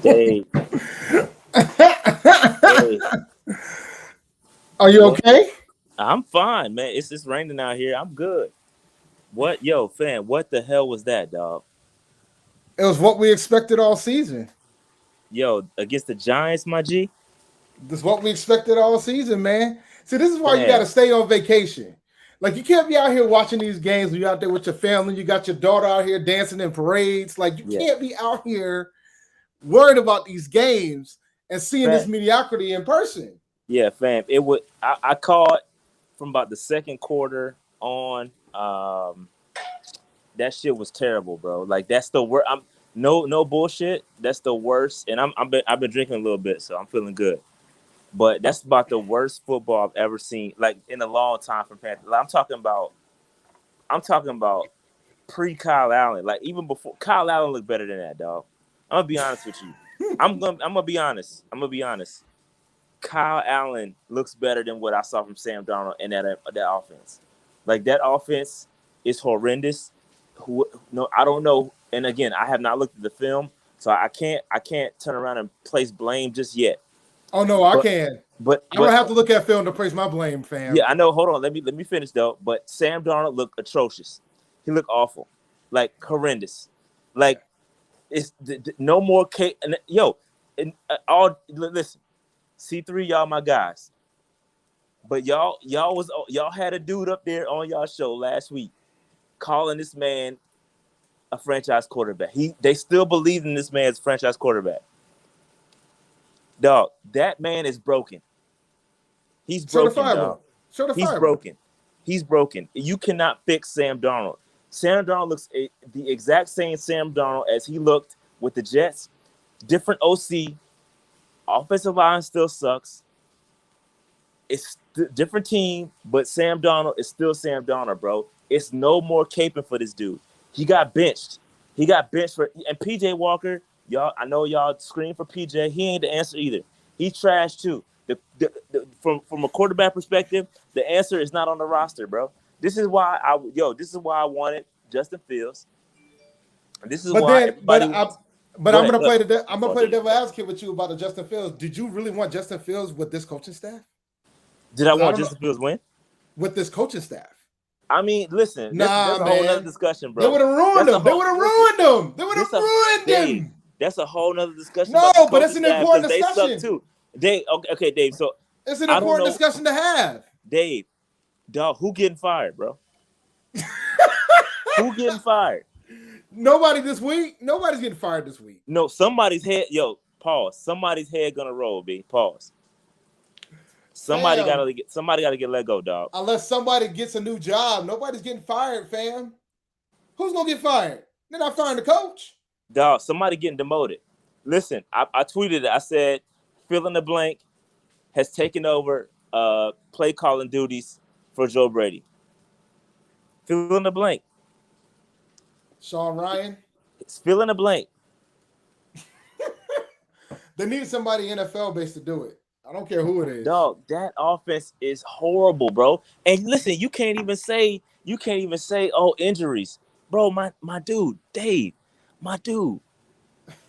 Dave, Dave, Are you what? okay? I'm fine, man. It's just raining out here. I'm good. What, yo, fam? What the hell was that, dog? It was what we expected all season. Yo, against the Giants, my G, This is what we expected all season, man. See, this is why you got to fam. stay on vacation. Like, you can't be out here watching these games when you're out there with your family. You got your daughter out here dancing in parades. Like, you Yeah, can't be out here worried about these games and seeing fam. this mediocrity in person. Yeah, fam. It would. I called from about the second quarter on. That shit was terrible, bro. Like that's the worst. I'm no bullshit. That's the worst. And I've been drinking a little bit, so I'm feeling good. But that's about the worst football I've ever seen, like in a long time from Panthers. Like, I'm talking about pre Kyle Allen. Like even before Kyle Allen looked better than that, dog. I'm gonna be honest with you. I'm gonna be honest. I'm gonna be honest. Kyle Allen looks better than what I saw from Sam Darnold in that offense. Like that offense is horrendous. Who no, I don't know. And again, I have not looked at the film, so I can't turn around and place blame just yet. Oh, no, I But can. but I don't but have to look at film to place my blame, fam. yeah, I know. Hold on, let me finish though. But Sam Darnold looked atrocious. He looked awful, like horrendous. Like it's no more K. And yo, and all listen. C3, y'all my guys. But y'all had a dude up there on y'all show last week calling this man a franchise quarterback. They still believe in this man's franchise quarterback. Dog, that man is broken. He's broken, dog. Certifiable. He's Certifiable. broken. He's broken. You cannot fix Sam Darnold. Sam Darnold looks the exact same Sam Darnold as he looked with the Jets. Different OC. Offensive line still sucks. It's different team, but Sam Darnold is still Sam Darnold, bro. It's no more caping for this dude. He got benched. He got benched for and PJ Walker. Y'all, I know y'all scream for PJ. He ain't the answer either. He's trash too. From a quarterback perspective, the answer is not on the roster, bro. This is why I wanted Justin Fields. And this is But why then, but everybody I, wants. but Go I'm ahead. gonna Go ahead. play the I'm I'm gonna going play through the this. devil advocate with you about the Justin Fields. Did you really want Justin Fields with this coaching staff? Did I Because I want don't know Justin Fields win? with this coaching staff. I mean, listen, Nah, that's a whole nother man. discussion, They bro. would have ruined That's a him. They whole would have listen. ruined him. They would have This a ruined Dave. him. That's a whole nother discussion No, about this but coaching it's an staff important because they suck discussion. too. Dave, okay, Dave. So It's an I don't important know, discussion to have. Dave, dog. Who getting fired, bro? Who getting fired? Nobody this week. Nobody's getting fired this week. No, somebody's head. Yo, pause. Somebody's head gonna roll. B. Pause. Fam, Somebody gotta get let go, dog. unless somebody gets a new job, nobody's getting fired, fam. Who's gonna get fired? They're not firing the coach. Dog, somebody getting demoted. Listen, I tweeted it. I said, fill in the blank has taken over play calling duties for Joe Brady. Fill in the blank. Sean Ryan. It's fill in the blank. They need somebody NFL based to do it. I don't care who it is. Dog, that offense is horrible, bro. And listen, you can't even say, oh, injuries. Bro, my dude, Dave, my dude.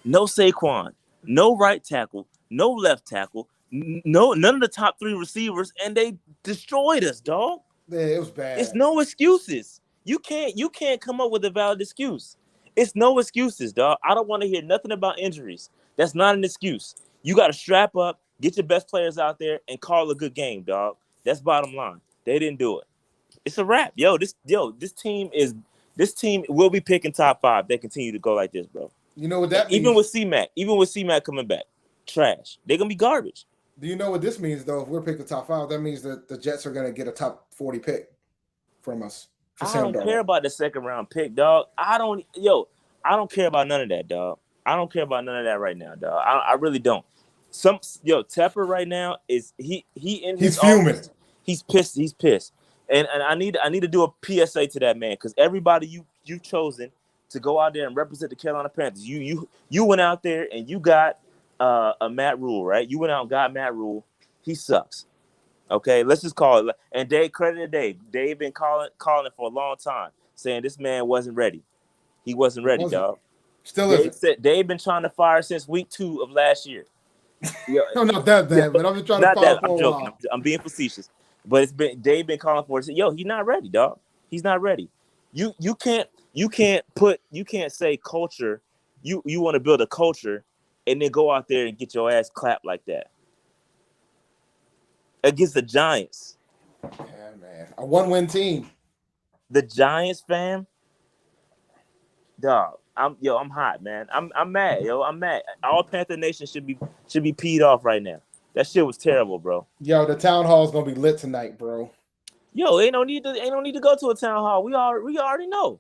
No Saquon, no right tackle, no left tackle, no none of the top three receivers, and they destroyed us, dog. Yeah, it was It's bad. no excuses. You can't come up with a valid excuse. It's no excuses, dog. I don't want to hear nothing about injuries. That's not an excuse. You got to strap up, get your best players out there, and call a good game, dog. That's bottom line. They didn't do it. It's a wrap, this team will be picking top five. They continue to go like this, bro. You know what And that means? Even with C-Mac coming back, trash. They're gonna be garbage. Do you know what this means though? If we're picking top five, that means that the Jets are going to get a top 40 pick from us for I Sam don't care Darnold. about the second round pick, dog. I don't care about none of that, dog. I don't care about none of that right now, dog. I really don't. Tepper right now is he in He's his fuming. office. He's pissed. He's pissed. And I need to do a PSA to that man because everybody you've chosen to go out there and represent the Carolina Panthers. You went out there and you got a Matt Rhule, right? You went out and got Matt Rhule. He sucks. Okay, let's just call it. And Dave, credit to Dave. Dave been calling for a long time, saying this man wasn't ready. He wasn't He ready, wasn't. dog. Still Dave isn't. said they've been trying to fire since week 2 of last year. Yo, No, not that yo, bad, but I've been trying to not fire that for I'm a joking. while. I'm being facetious, but it's been they've been calling for it. Yo, he's not ready, dog. He's not ready. You can't say culture. You want to build a culture, and then go out there and get your ass clapped like that against the Giants. Yeah, man. A 1-win team. The Giants, fam, dog. I'm hot, man. I'm mad, yo. I'm mad. All Panther Nation should be peed off right now. That shit was terrible, bro. Yo, the town hall is gonna be lit tonight, bro. Yo, ain't no need to go to a town hall. We already know.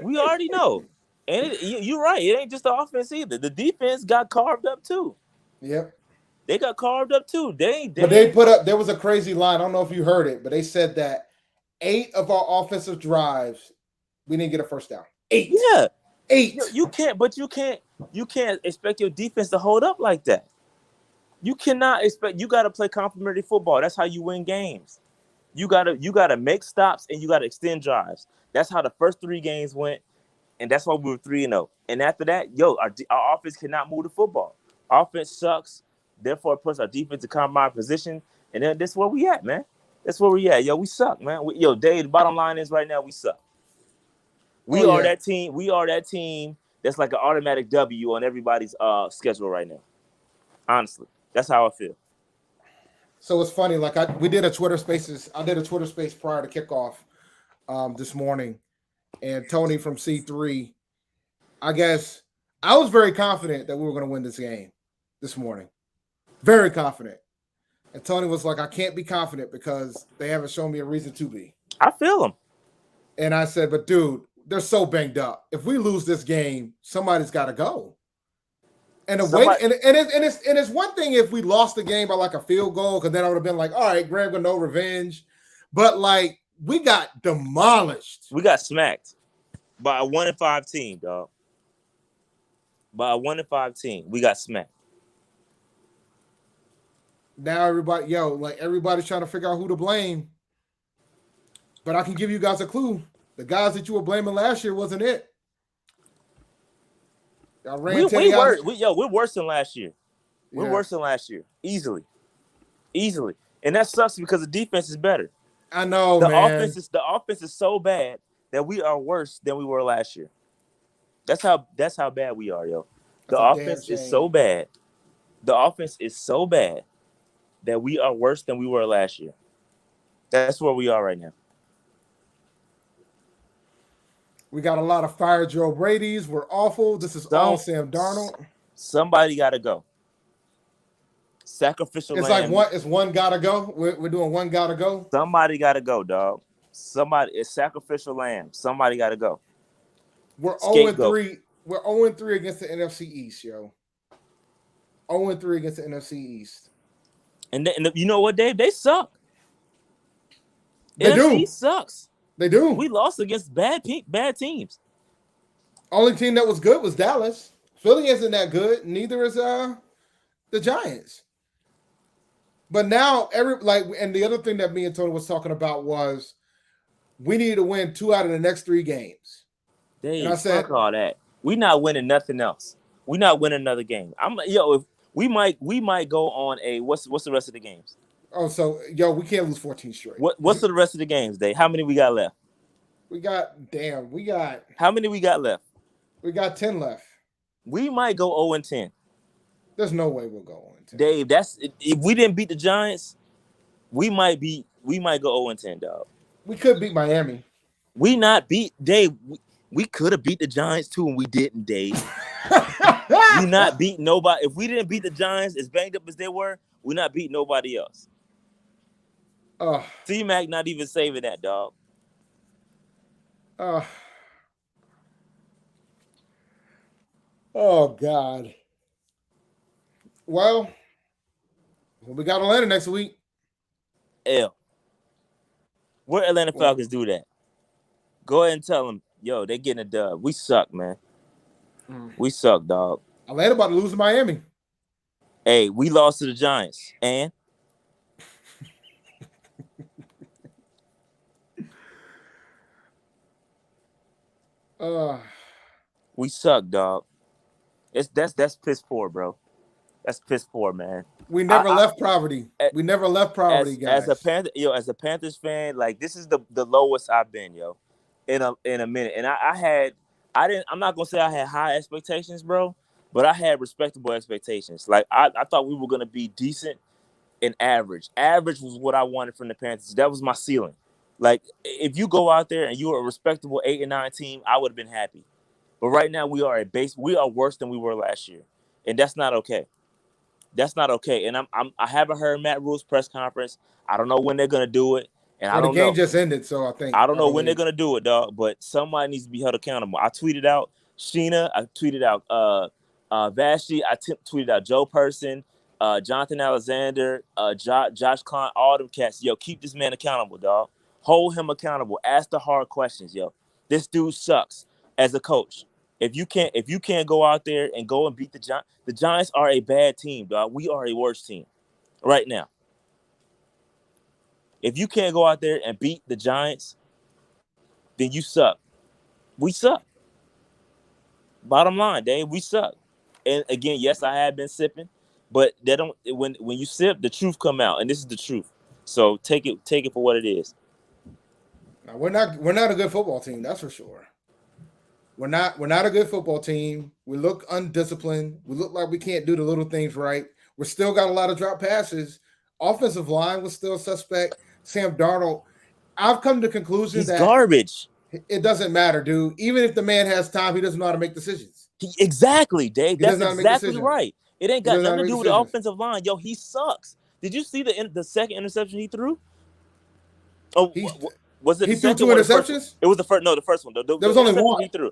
We already know. And you're right. It ain't just the offense either. The defense got carved up too. Yep. They got carved up too. But they put up, there was a crazy line. I don't know if you heard it, but they said that 8 of our offensive drives, we didn't get a first down. 8. Yeah. 8. You can't expect your defense to hold up like that. You cannot expect. You got to play complementary football. That's how you win games. You gotta make stops and you gotta extend drives. That's how the first 3 games went, and that's why we were 3-0. And after that, our offense cannot move the football. Offense sucks. Therefore, it puts our defense to compromise position, and then that's where we at, man. That's where we at. Yo, we suck, man. Dave. The bottom line is right now we suck. We are that team. We are that team that's like an automatic W on everybody's schedule right now. Honestly, that's how I feel. So it's funny, like we did a Twitter Spaces. I did a Twitter Space prior to kickoff this morning, and Tony from C3. I guess I was very confident that we were going to win this game this morning. Very confident. And Tony was like, I can't be confident because they haven't shown me a reason to be. I feel them. And I said, but dude, they're so banged up. If we lose this game, somebody's got to go. And it's one thing if we lost the game by like a field goal, because then I would have been like, all right, Greg with no revenge. But like we got demolished. We got smacked by a 1-5 team, dog. By a 1-5 team, we got smacked. Now everybody's trying to figure out who to blame. But I can give you guys a clue. The guys that you were blaming last year wasn't it. Y'all ran we're worse than last year. We're worse than last year. Easily. And that sucks because the defense is better. I know, the man. offense is so bad that we are worse than we were last year. That's how bad we are, yo. The offense is so bad. The offense is so bad that we are worse than we were last year. That's where we are right now. We got a lot of fire Joe Brady's. We're awful. This is all Sam Darnold. Somebody got to go. Sacrificial lamb. It's one gotta go. We're doing one gotta go. Somebody got to go, dog. It's sacrificial lamb. Somebody got to go. We're 0-3. We're 0-3 against the NFC East, yo. 0-3 against the NFC East. And you know what, Dave? They suck. They NFC do. Sucks. They do. We lost against bad teams. Only team that was good was Dallas. Philly isn't that good. Neither is the Giants. But now and the other thing that me and Tony was talking about was we need to win 2 out of the next 3 games. Dave, and I said, fuck all that. We not winning nothing else. We not winning another game. If we might go on a what's the rest of the games? Oh, so we can't lose 14 straight. What's the rest of the games, Dave? How many we got left? How many we got left? We got 10 left. We might go 0-10. There's no way we'll go 0-10. Dave, if we didn't beat the Giants, we might go 0-10, dog. We could beat Miami. We not beat Dave. We could have beat the Giants too, and we didn't, Dave. We not beat nobody. If we didn't beat the Giants as banged up as they were, we not beat nobody else. C-Mac not even saving that, dog. Oh, God. Well, we got Atlanta next week. Where Atlanta Falcons do that? Go ahead and tell them, yo, they getting a dub. We suck, man. We suck, dog. Atlanta about to lose to Miami. Hey, we lost to the Giants. And? We suck, dog. That's piss poor, bro. That's piss poor, man. We I, never left poverty. I We never left poverty, as a guys. as a Panthers fan, like this is the lowest I've been, yo, in a minute. And I'm not gonna say I had high expectations, bro, but I had respectable expectations. Like I thought we were gonna be decent and average. Average was what I wanted from the Panthers. That was my ceiling. Like if you go out there and you are a respectable 8-9 team, I would have been happy. But right now we are worse than we were last year, and that's not okay. That's not okay. And I haven't heard Matt Rhule's press conference. I don't know when they're gonna do it, and I Well, the don't game know. just ended, so I don't I know when they're believe. gonna do it, dog. But somebody needs to be held accountable. I tweeted out Sheena. I tweeted out Vashti. Tweeted out Joe Person, Jonathan Alexander, Josh Klein. All them cats. Yo, keep this man accountable, dog. Hold him accountable. Ask the hard questions, yo. This dude sucks as a coach. If you can't go out there and go and beat the Giants, the Giants are a bad team, dog. We are a worse team right now. If you can't go out there and beat the Giants, then you suck. We suck. Bottom line, Dave, we suck. And again, yes, I have been sipping, but they don't. When you sip, the truth come out, and this is the truth. So take it for what it is. Now, we're not a good football team, that's for sure. We're not a good football team. We look undisciplined. We look like we can't do the little things right. We still got a lot of drop passes. Offensive line was still suspect. Sam Darnold. I've come to the conclusion He's that garbage. it doesn't matter, dude. Even if the man has time, he doesn't know how to make decisions. Exactly, Dave. He That's doesn't know how to make exactly decisions. right. It ain't He got doesn't know how nothing to to make do with the decisions. offensive line. Yo, he sucks. Did you see the second interception he threw? Oh, He's was it he the threw two second or the first one? interceptions. It was the first. No, the first one. There The was only interception one. he threw.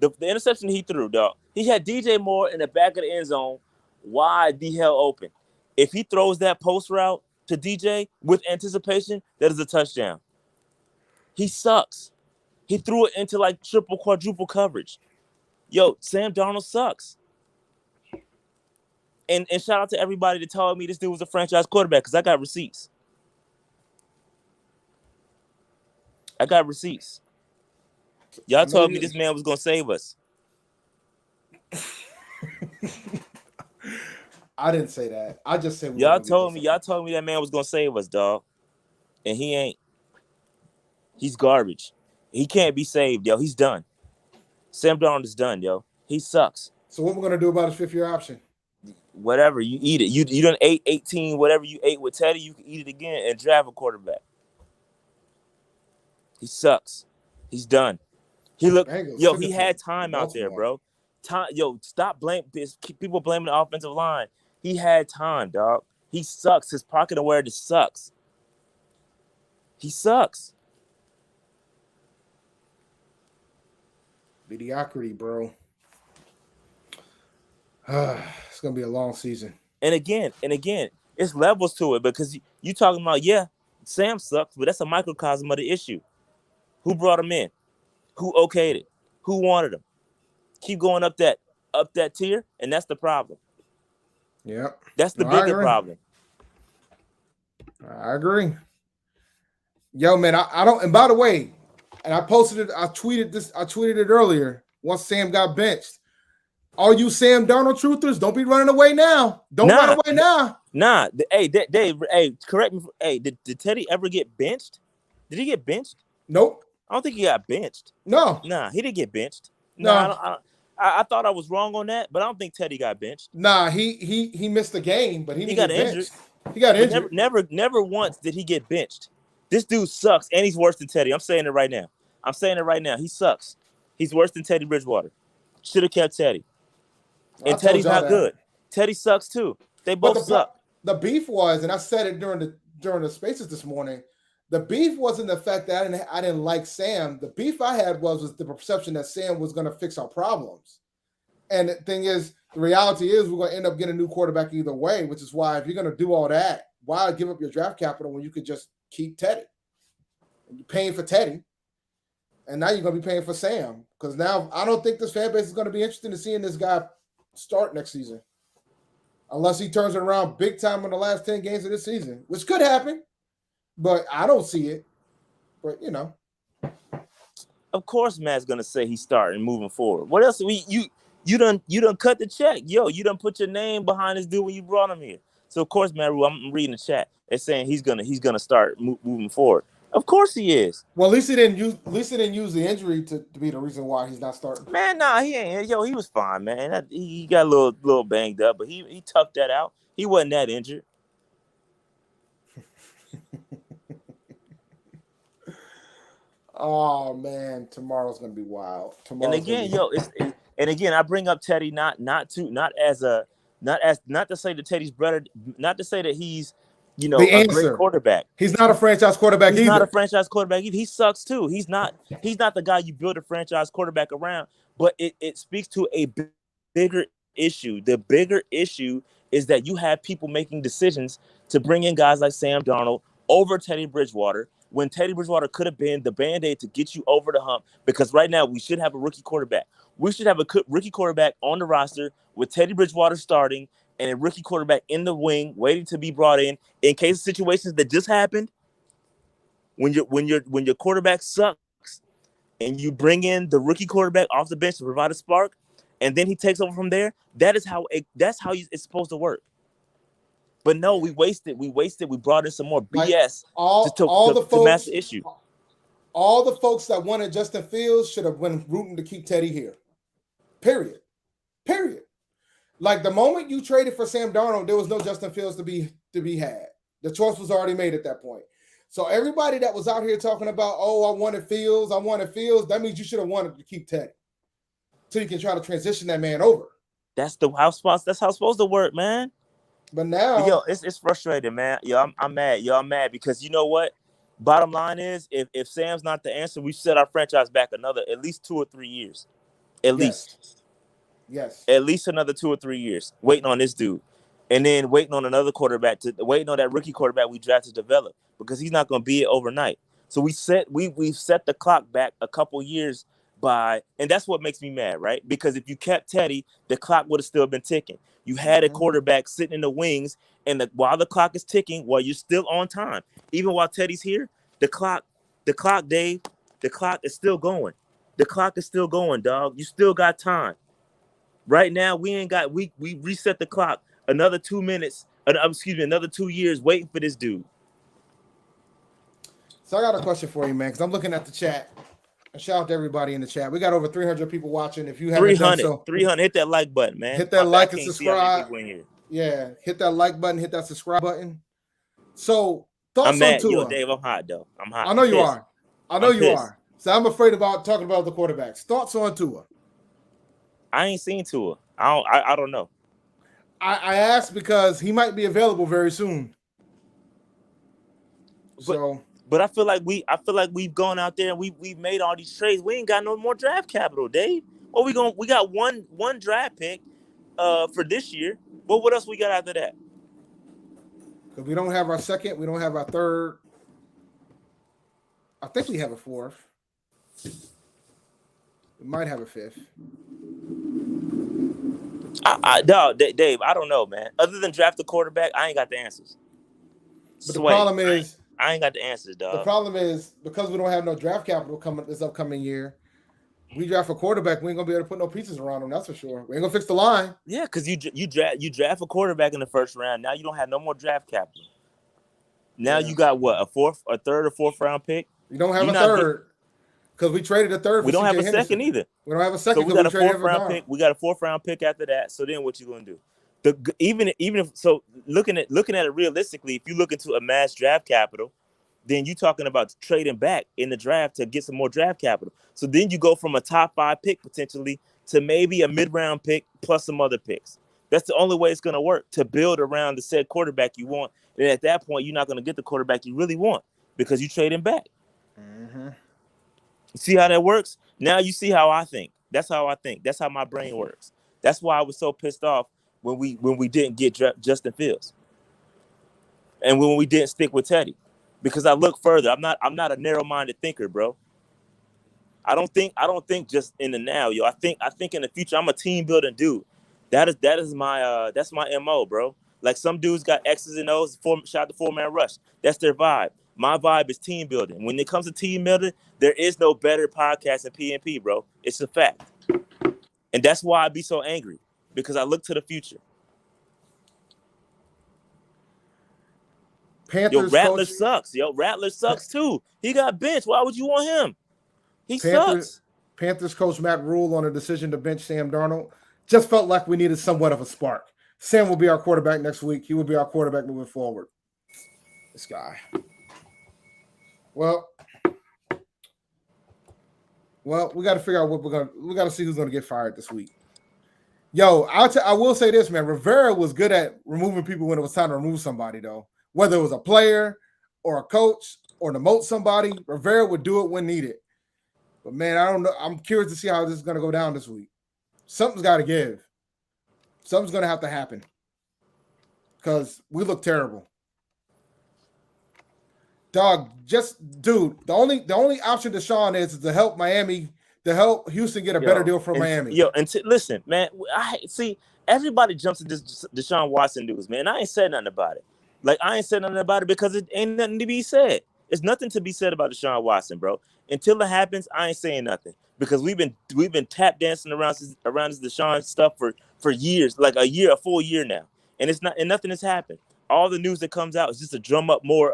The interception he threw, dog. He had DJ Moore in the back of the end zone, wide the hell open. If he throws that post route to DJ with anticipation, that is a touchdown. He sucks. He threw it into like triple, quadruple coverage. Yo, Sam Darnold sucks. And shout out to everybody that told me this dude was a franchise quarterback because I got receipts. I got receipts. Y'all I know told me you. this man was gonna save us. I didn't say that. I just said we weren't Y'all gonna get told me. this. Y'all told me that man was gonna save us, dog. And he ain't. He's garbage. He can't be saved, yo. He's done. Sam Darnold is done, yo. He sucks. So what we're gonna do about his fifth year option? Whatever, you eat it. You done ate 18, whatever you ate with Teddy, you can eat it again and draft a quarterback. He sucks. He's done. He looked, Bengals yo, took he it had to time out there, Baltimore. bro. Time, yo, stop people blaming the offensive line. He had time, dog. He sucks. His pocket awareness sucks. He sucks. Mediocrity, bro. It's gonna be a long season. And again, it's levels to it because you talking about, yeah, Sam sucks, but that's a microcosm of the issue. Who brought him in? Who okayed it? Who wanted him? Keep going up that tier, and that's the problem. Yep. That's the No, I bigger agree. problem. I agree. Yo, man, I don't. And by the way, and I posted it. I tweeted this. I tweeted it earlier. Once Sam got benched, all you Sam Darnold truthers, don't be running away now. Don't run away now. Nah. Hey, Dave. Hey, correct me. Hey, did Teddy ever get benched? Did he get benched? Nope. I don't think he got benched. No. Nah, he didn't get benched. No. Nah, I thought I was wrong on that, but I don't think Teddy got benched. Nah. He missed the game, but he didn't got get injured. benched. He got But injured. never once did he get benched. This dude sucks, and he's worse than Teddy. I'm saying it right now. He sucks. He's worse than Teddy Bridgewater. Should have kept Teddy. And Teddy's not good. Teddy sucks too. They both suck. The beef was, and I said it during the spaces this morning. The beef wasn't the fact that I didn't like Sam. The beef I had was the perception that Sam was going to fix our problems. And the thing is, the reality is we're going to end up getting a new quarterback either way, which is why if you're going to do all that, why give up your draft capital when you could just keep Teddy? You're paying for Teddy, and now you're going to be paying for Sam. Because now I don't think this fan base is going to be interested in seeing this guy start next season. Unless he turns it around big time in the last 10 games of this season, which could happen. But I don't see it. But, Of course, Matt's gonna say he's starting moving forward. What else? You done cut the check, yo. You done put your name behind this dude when you brought him here. So of course, Matt Rhule, I'm reading the chat. It's saying he's gonna start moving forward. Of course he is. Well, at least he didn't use the injury to be the reason why he's not starting. Man, nah, he ain't. Yo, he was fine, man. He got a little banged up, but he toughed that out. He wasn't that injured. Oh man, tomorrow's gonna be wild. And Tomorrow's gonna again, be. yo, and again, I bring up Teddy not to say that Teddy's better, not to say that he's The a great answer. quarterback. He's not a franchise quarterback He's either. not a franchise quarterback. He sucks too. He's not the guy you build a franchise quarterback around. But it speaks to a bigger issue. The bigger issue is that you have people making decisions to bring in guys like Sam Darnold over Teddy Bridgewater when Teddy Bridgewater could have been the Band-Aid to get you over the hump. Because right now we should have a rookie quarterback. We should have a rookie quarterback on the roster with Teddy Bridgewater starting and a rookie quarterback in the wing waiting to be brought in case of situations that just happened when your quarterback sucks and you bring in the rookie quarterback off the bench to provide a spark, and then he takes over from there. That's how it's supposed to work. But no, we wasted. We brought in some more Like BS all the to match folks, the issue. all the folks that wanted Justin Fields should have been rooting to keep Teddy here. Period. Period. Like the moment you traded for Sam Darnold, there was no Justin Fields to be had. The choice was already made at that point. So everybody that was out here talking about, oh, I wanted Fields, that means you should have wanted to keep Teddy. So you can try to transition that man over. That's how it's supposed to work, man. But now, Yo, it's frustrating, man. Yo, I'm mad. Yo, I'm mad because you know what? Bottom line is, if Sam's not the answer, we set our franchise back another at least 2 or 3 years. At least. Yes. At least another 2 or 3 years waiting on this dude, and then waiting on another quarterback waiting on that rookie quarterback we drafted to develop because he's not going to be it overnight. So we've set the clock back a couple years and that's what makes me mad, right? Because if you kept Teddy, the clock would have still been ticking. You had a quarterback sitting in the wings, and while the clock is ticking, while you're still on time, even while Teddy's here, Dave, the clock is still going. The clock is still going, dog. You still got time. Right now, we reset the clock another 2 minutes. Another 2 years waiting for this dude. So I got a question for you, man, because I'm looking at the chat. And shout out to everybody in the chat. We got over 300 people watching. If you haven't done so, 300, hit that like button, man. Hit that like and can't see how many subscribe. people in here. Yeah, hit that like button, hit that subscribe button. So thoughts I'm mad, on Tua? yo, Dave. I'm hot though. I'm hot. I know you are. I know you pissed. are. So I'm afraid about talking about the quarterbacks. Thoughts on Tua? I ain't seen Tua. I don't know. I asked because he might be available very soon. But I feel like we've gone out there and we've made all these trades. We ain't got no more draft capital, Dave. Well, we got one draft pick for this year. But what else we got after that? Because we don't have our second, we don't have our third. I think we have a fourth. We might have a fifth. Dave, I don't know, man. Other than draft a quarterback, I ain't got the answers. But the problem is, I ain't got the answers, dog. The problem is because we don't have no draft capital coming this upcoming year. We draft a quarterback, we ain't gonna be able to put no pieces around him. That's for sure. We ain't gonna fix the line. Yeah, because you draft a quarterback in the first round. Now you don't have no more draft capital. Now you got what, a third or fourth round pick? You don't have a third because we traded a third. We don't have a Henderson. second either. We don't have a second. So we got a fourth round pick. We got a fourth round pick after that. So then what you gonna do? Even if so, looking at it realistically, if you look into amass draft capital, then you're talking about trading back in the draft to get some more draft capital. So then you go from a top 5 pick potentially to maybe a mid-round pick plus some other picks. That's the only way it's going to work, to build around the said quarterback you want. And at that point, you're not going to get the quarterback you really want because you're trading back. Mm-hmm. See how that works? Now you see how I think. That's how I think. That's how my brain works. That's why I was so pissed off when we didn't get Justin Fields, and when we didn't stick with Teddy, because I look further. I'm not a narrow-minded thinker, bro. I don't think just in the now, yo. I think in the future. I'm a team building dude. That is my MO, bro. Like some dudes got X's and O's, shot the 4-man rush. That's their vibe. My vibe is team building. When it comes to team building, there is no better podcast than PNP, bro. It's a fact. And that's why I be so angry, because I look to the future. Yo, Panthers Rattler coach. sucks. Yo, Rattler sucks too. He got benched. Why would you want him? He sucks. Panthers coach Matt Rhule on a decision to bench Sam Darnold. Just felt like we needed somewhat of a spark. Sam will be our quarterback next week. He will be our quarterback moving forward. This guy. Well, we got to figure out we got to see who's going to get fired this week. Yo, I will say this, man. Rivera was good at removing people when it was time to remove somebody, though. Whether it was a player or a coach or demote somebody, Rivera would do it when needed. But, man, I don't know. I'm curious to see how this is going to go down this week. Something's got to give. Something's going to have to happen because we look terrible. Dog, the only option Deshaun is to help Miami, to help Houston get a better deal from Miami. Listen, man, I see everybody jumps to this Deshaun Watson news, man. I ain't said nothing about it. Like, I ain't said nothing about it because it ain't nothing to be said. There's nothing to be said about Deshaun Watson, bro. Until it happens, I ain't saying nothing because we've been tap dancing around this Deshaun stuff for years, like a full year now, and nothing has happened. All the news that comes out is just to drum up more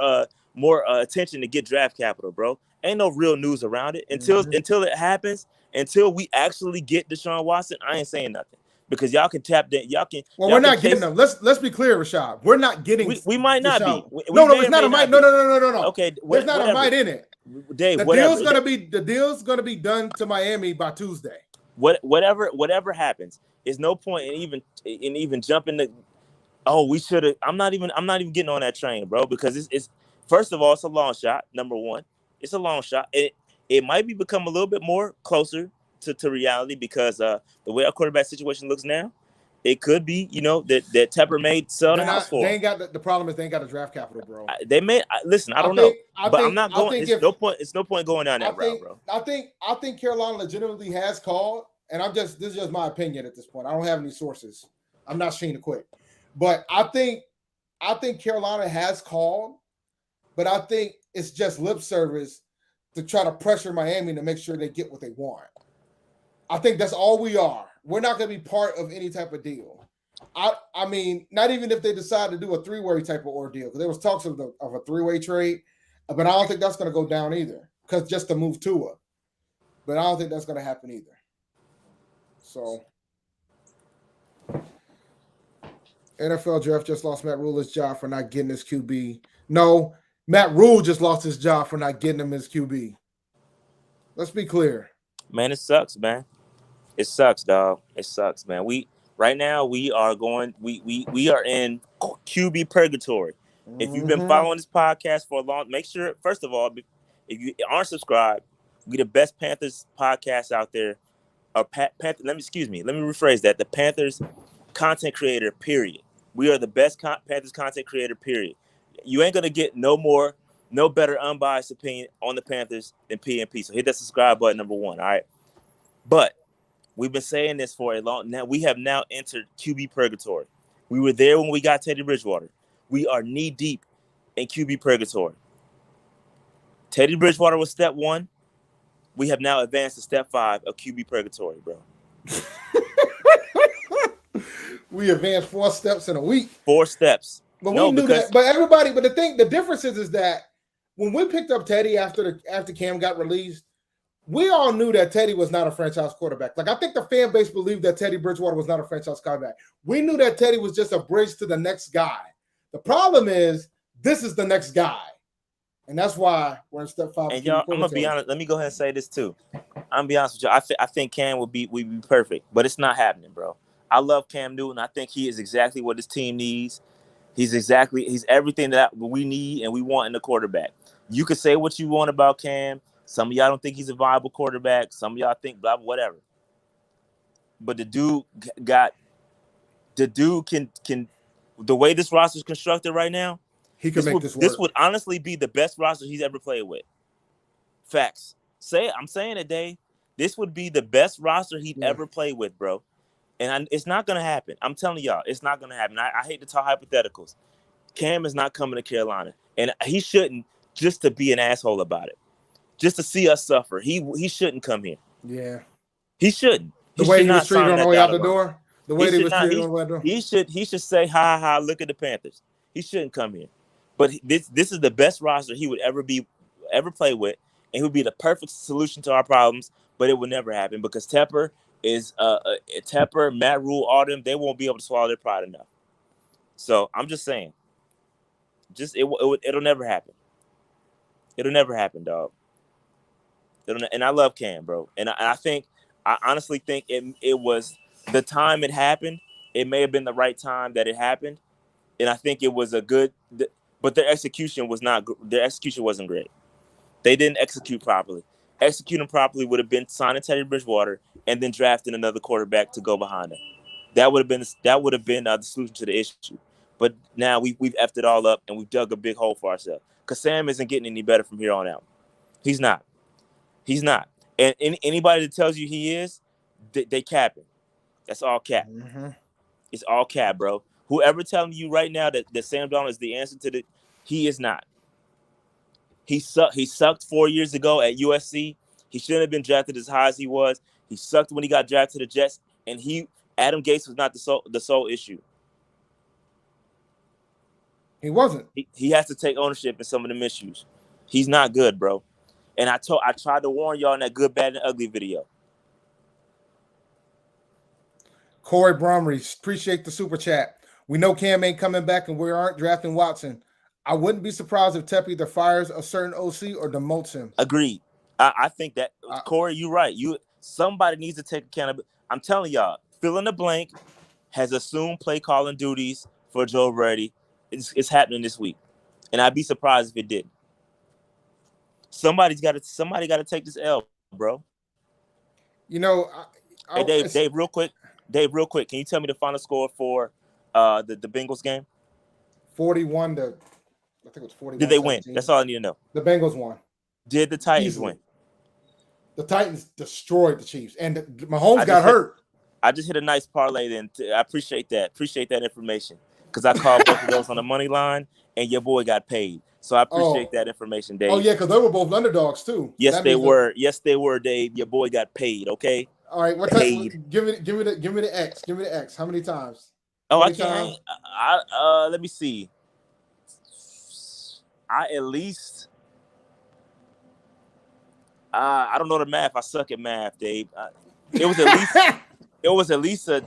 attention to get draft capital, bro. Ain't no real news around it until it happens. Until we actually get Deshaun Watson, I ain't saying nothing because y'all can tap that. Well, we're not getting them. Let's be clear, Rashad. We're not getting. We might not Deshaun. be. No, it's not a might. No. Okay, there's not a might in it. Dave, the deal's gonna be done to Miami by Tuesday. Whatever happens, there's no point in even jumping the. Oh, we should have. I'm not even getting on that train, bro, because it's first of all, it's a long shot. Number one, it's a long shot. It might be become a little bit more closer to reality because the way our quarterback situation looks now, it could be, that Tepper may sell the house for. They ain't got the problem is they ain't got the draft capital, bro. They may listen. I don't know, but I'm not going. It's no point going down that route, bro. I think Carolina legitimately has called, and this is just my opinion at this point. I don't have any sources. I'm not Sheen to quit, but I think Carolina has called, but I think it's just lip service to try to pressure Miami to make sure they get what they want. I think that's all we are. We're not going to be part of any type of deal. I mean, not even if they decide to do a three-way type of ordeal, because there was talks of a three-way trade, but I don't think that's going to go down either, because just to move Tua. But I don't think that's going to happen either. So, NFL draft just lost Matt Rhule his job for not getting his QB. No, Matt Rhule just lost his job for not getting him his QB. Let's be clear. Man, it sucks, man. It sucks, dog. It sucks, man. Right now we are in QB purgatory. If you've been following this podcast for a long, make sure, first of all, if you aren't subscribed, we the best Panthers podcast out there. Let me rephrase that. The Panthers content creator, period. We are the best Panthers content creator, period. You ain't gonna get no better unbiased opinion on the Panthers than PNP. So hit that subscribe button, number one. All right. But we've been saying this for a long now. We have now entered QB purgatory. We were there when we got Teddy Bridgewater. We are knee deep in QB purgatory. Teddy Bridgewater was step 1. We have now advanced to step 5 of QB purgatory, bro. We advanced 4 steps in a week. 4 steps. But we knew that. But the difference is that when we picked up Teddy after Cam got released, we all knew that Teddy was not a franchise quarterback. Like, I think the fan base believed that Teddy Bridgewater was not a franchise quarterback. We knew that Teddy was just a bridge to the next guy. The problem is this is the next guy. And that's why we're in step 5. And y'all, I'm going to be honest. Let me go ahead and say this too. I'm going to be honest with you. I think Cam would be perfect, but it's not happening, bro. I love Cam Newton. I think he is exactly what his team needs. He's everything that we need and we want in a quarterback. You can say what you want about Cam. Some of y'all don't think he's a viable quarterback. Some of y'all think blah, whatever. But the dude can the way this roster is constructed right now, he can make this work. This would honestly be the best roster he's ever played with. Facts. I'm saying it, Dave. This would be the best roster he'd ever played with, bro. And it's not going to happen. I'm telling y'all, it's not going to happen. I hate to talk hypotheticals. Cam is not coming to Carolina. And he shouldn't. just to be an asshole about it, just to see us suffer. He shouldn't come here. Yeah. He shouldn't. The He way should he was not treated sign on the that way out the dotted line. door. The He way he should was not. treated on the way out the door. He should say, "Ha ha, look at the Panthers." He shouldn't come here. But this is the best roster he would ever play with, and he would be the perfect solution to our problems. But it would never happen because Tepper, Matt Rhule, all them, they won't be able to swallow their pride enough. So I'm just saying, it'll never happen. It'll never happen, dog. And I love Cam, bro. And I honestly think it was the time it happened. It may have been the right time that it happened, and I think it was but their execution was not. Their execution wasn't great. They didn't execute properly. Executing properly would have been signing Teddy Bridgewater and then drafting another quarterback to go behind him. That would have been the solution to the issue. But now we've effed it all up and we've dug a big hole for ourselves. Because Sam isn't getting any better from here on out. He's not. He's not. And anybody that tells you he is, they capping. That's all cap. Mm-hmm. It's all cap, bro. Whoever telling you right now that Sam Darnold is the answer to he is not. He sucked 4 years ago at USC. He shouldn't have been drafted as high as he was. He sucked when he got drafted to the Jets. And Adam Gase was not the sole issue. He wasn't. He has to take ownership in some of them issues. He's not good, bro. And I tried to warn y'all in that good, bad, and ugly video. Corey Bromley, appreciate the super chat. We know Cam ain't coming back and we aren't drafting Watson. I wouldn't be surprised if Tep either fires a certain OC or demotes him. Agreed. I think that, Corey, you're right. Somebody needs to take accountability. I'm telling y'all, fill in the blank has assumed play calling duties for Joe Brady. It's happening this week. And I'd be surprised if it didn't. Somebody got to take this L, bro. You know, hey, Dave, real quick. Can you tell me the final score for the Bengals game? 41 to, I think it was 41. Did they win? That's all I need to know. The Bengals won. Did the Titans win? The Titans destroyed the Chiefs, and Mahomes got hurt. I just hit a nice parlay then. I appreciate that. Appreciate that information because I called both of those on the money line, and your boy got paid. So I appreciate that information, Dave. Oh yeah, because they were both underdogs too. Yes, they were. Yes, they were, Dave. Your boy got paid. Okay. All right. What paid? Give me the X. Give me the X. How many times? Oh, I can't. Let me see. I don't know the math. I suck at math, Dave. It was at least a.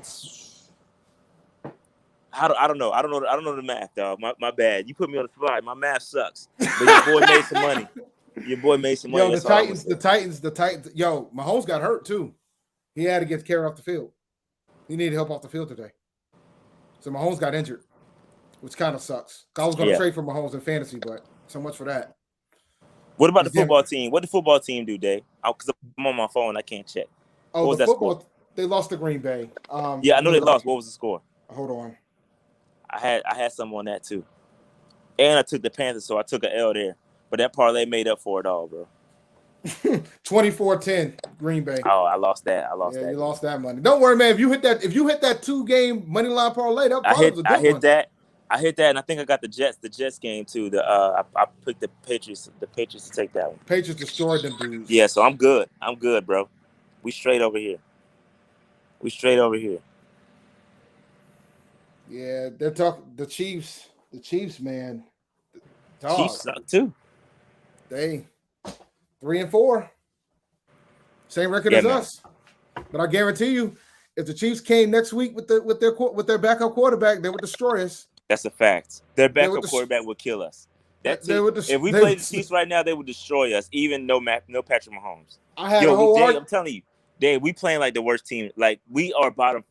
I don't know. I don't know the math, dog. My bad. You put me on the spot. My math sucks. But your boy made some money. Your boy made some money. Yo, the Titans. Yo, Mahomes got hurt too. He had to get carried off the field. He needed help off the field today. So Mahomes got injured, which kind of sucks. I was going to trade for Mahomes in fantasy, but so much for that. What about the football team? What did the football team do, Dave? Because I'm on my phone, I can't check. Oh, what was that score? They lost to Green Bay. Yeah, I know they lost. What was the score? Hold on. I had some on that too, and I took the Panthers, so I took an L there. But that parlay made up for it all, bro. 24-10 Green Bay. Oh, I lost that. You lost that money. Don't worry, man. If you hit that 2-game money line parlay, that was a good one. I hit that, and I think I got the Jets game too. I picked the Patriots to take that one. Patriots destroyed them dudes. Yeah, so I'm good, bro. We straight over here. Yeah, they're talking the Chiefs. The Chiefs, man. Chiefs suck too. They 3-4. Same record as us. But I guarantee you, if the Chiefs came next week with their backup quarterback, they would destroy us. That's a fact. Their backup quarterback would kill us. If we played the Chiefs right now, they would destroy us. Even no Patrick Mahomes. I'm telling you, Dave, we playing like the worst team. Like we are bottom.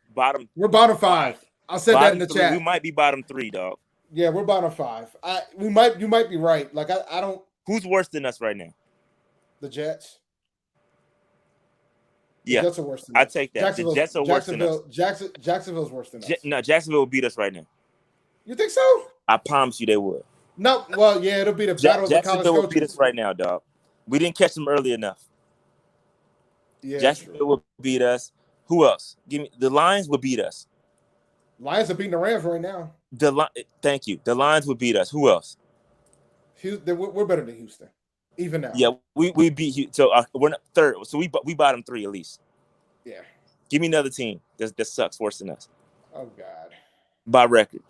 We're bottom 5. I said that in the chat. We might be bottom 3, dog. Yeah, we're bottom 5. You might be right. Like I don't. Who's worse than us right now? The Jets. Yeah, the Jets are worse than us. I take that. The Jets are worse than us. Jacksonville's worse than us. No, Jacksonville will beat us right now. You think so? I promise you they would. No, well, yeah, it'll be the battle of the college coaches. Jacksonville will beat us right now, dog. We didn't catch them early enough. Yeah, Jacksonville will beat us. Who else? Give me the Lions will beat us. Lions are beating the Rams right now. Thank you. The Lions would beat us. Who else? We're better than Houston, even now. Yeah, we beat so we're not third. So we bottom 3 at least. Yeah. Give me another team that sucks worse than us Oh God. by record.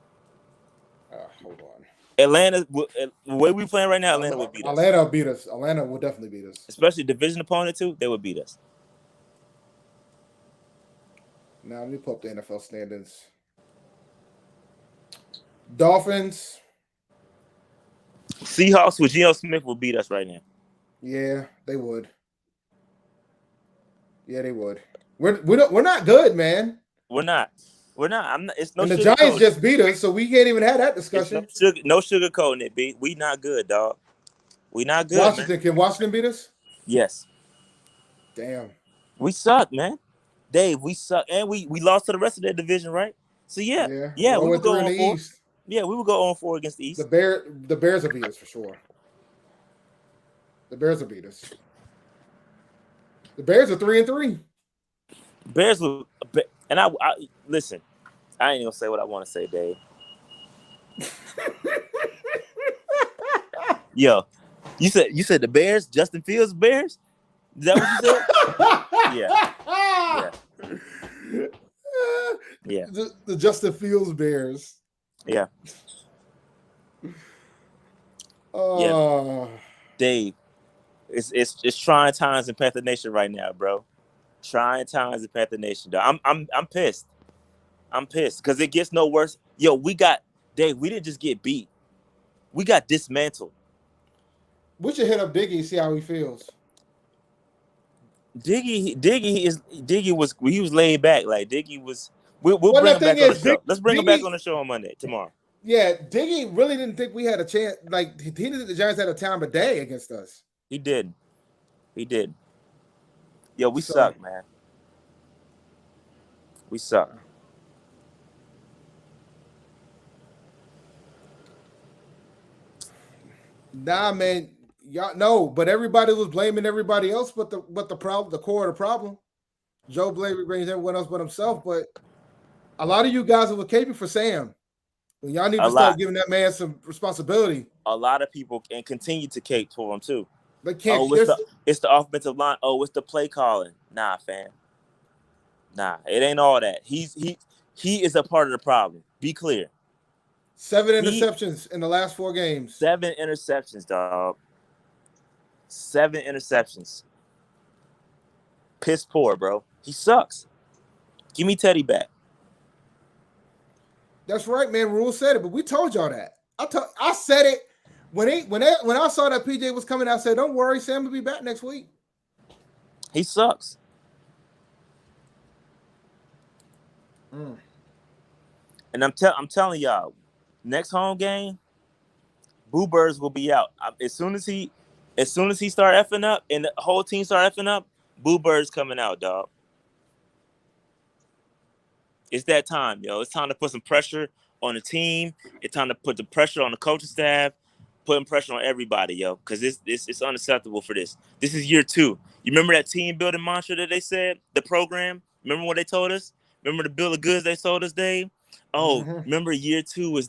Hold on. Atlanta, the way we playing right now, Atlanta would beat us. Atlanta will beat us. Atlanta will definitely beat us. Especially division opponent too, they would beat us. Now let me pull up the NFL standings. Dolphins. Seahawks with Geno Smith will beat us right now. Yeah, they would. Yeah, they would. We're not good, man. We're not. I'm not. It's no. And the Giants just beat us, so we can't even have that discussion. No sugarcoating it, B. We not good, dog. We not good. Washington, man. Can Washington beat us? Yes. Damn. We suck, man. Dave, we suck, and we lost to the rest of that division, right? So yeah, we would go on 4. East. Yeah, we would go on 4 against the East. The Bears will beat us for sure. The Bears will beat us. The Bears are 3-3. Bears will, and I listen. I ain't gonna say what I want to say, Dave. Yo, you said the Bears, Justin Fields Bears? Is that what you said? Yeah. The Justin Fields Bears. Yeah. Yeah. Dave, it's trying times in Panther Nation right now, bro. Trying times in Panther Nation, dog. I'm pissed. I'm pissed because it gets no worse. Yo, we didn't just get beat. We got dismantled. We should hit up Diggy and see how he feels. Diggy was laid back. Like Diggy was. We'll bring him back on the show. Let's bring him back on the show on Monday tomorrow. Yeah, Diggy really didn't think we had a chance. Like he didn't think the Giants had a time of day against us. He did. Yo, we suck, man. We suck. Nah, man. Y'all no, but everybody was blaming everybody else, but the problem, the core of the problem. Joe blames everyone else but himself, but a lot of you guys were caping for Sam. Well, y'all need to start giving that man some responsibility. A lot of people and continue to cape for him too. They can't. It's the offensive line. Oh, it's the play calling. Nah, fam. Nah, it ain't all that. He is a part of the problem. Be clear. 7 interceptions in the last 4 games. 7 interceptions, dog. 7 interceptions. Piss poor, bro. He sucks. Give me Teddy back. That's right, man. Rhule said it, but we told y'all that. I said it when I saw that PJ was coming. I said, "Don't worry, Sam will be back next week." He sucks. And I'm telling y'all, next home game, Boo Birds will be out. As soon as he start effing up and the whole team start effing up, Boo Birds coming out, dog. It's that time, yo. It's time to put some pressure on the team. It's time to put the pressure on the coaching staff, putting pressure on everybody, yo, because it's unacceptable for this. This is year 2. You remember that team building mantra that they said, the program? Remember what they told us? Remember the bill of goods they sold us, Dave? Oh, remember year 2 is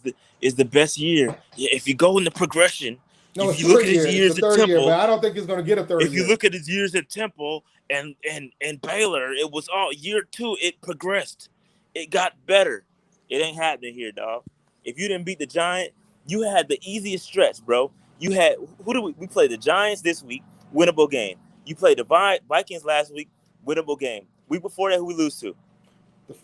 the best year. Yeah, if you go in the progression, if you look at his years at Temple, but I don't think he's going to get a third year. If you look at his years at Temple and Baylor, it was all year 2. It progressed. It got better. It ain't happening here, dog. If you didn't beat the Giants, you had the easiest stretch, bro. You had we played the Giants this week, winnable game. You played the Vikings last week, winnable game. Week before that, who we lose to?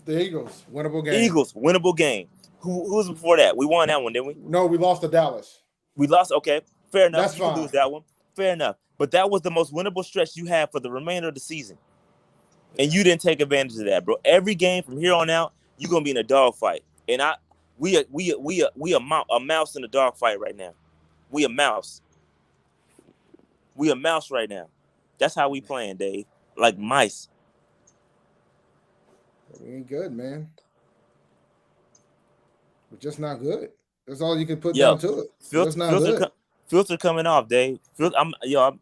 The Eagles, winnable game. Eagles, winnable game. Who was before that? We won that one, didn't we? No, we lost to Dallas. We lost. Okay, fair enough. That's fine. Lose that one. Fair enough. But that was the most winnable stretch you had for the remainder of the season. And you didn't take advantage of that, bro. Every game from here on out, you're gonna be in a dogfight. And we a mouse in a dogfight right now. We a mouse. We a mouse right now. That's how we playing, Dave. Like mice. We ain't good, man. We're just not good. That's all you can put down to it. Filter coming off, Dave. Y'all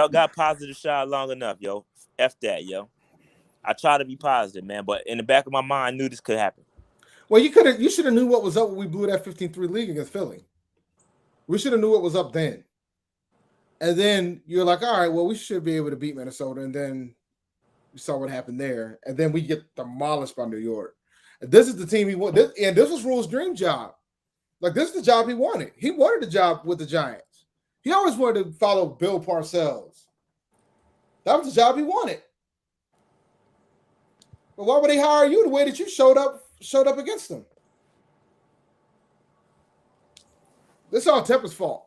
got positive shot long enough, yo. F that, yo. I try to be positive, man, but in the back of my mind, I knew this could happen. Well, you should have knew what was up when we blew that 15-3 lead against Philly. We should have knew what was up then. And then you're like, all right, well, we should be able to beat Minnesota. And then you saw what happened there. And then we get demolished by New York. And this is the team he wanted. And this was Rhule's dream job. Like, this is the job he wanted. He wanted the job with the Giants. He always wanted to follow Bill Parcells. That was the job he wanted. But why would they hire you the way that you showed up against them? This is all Tepper's fault.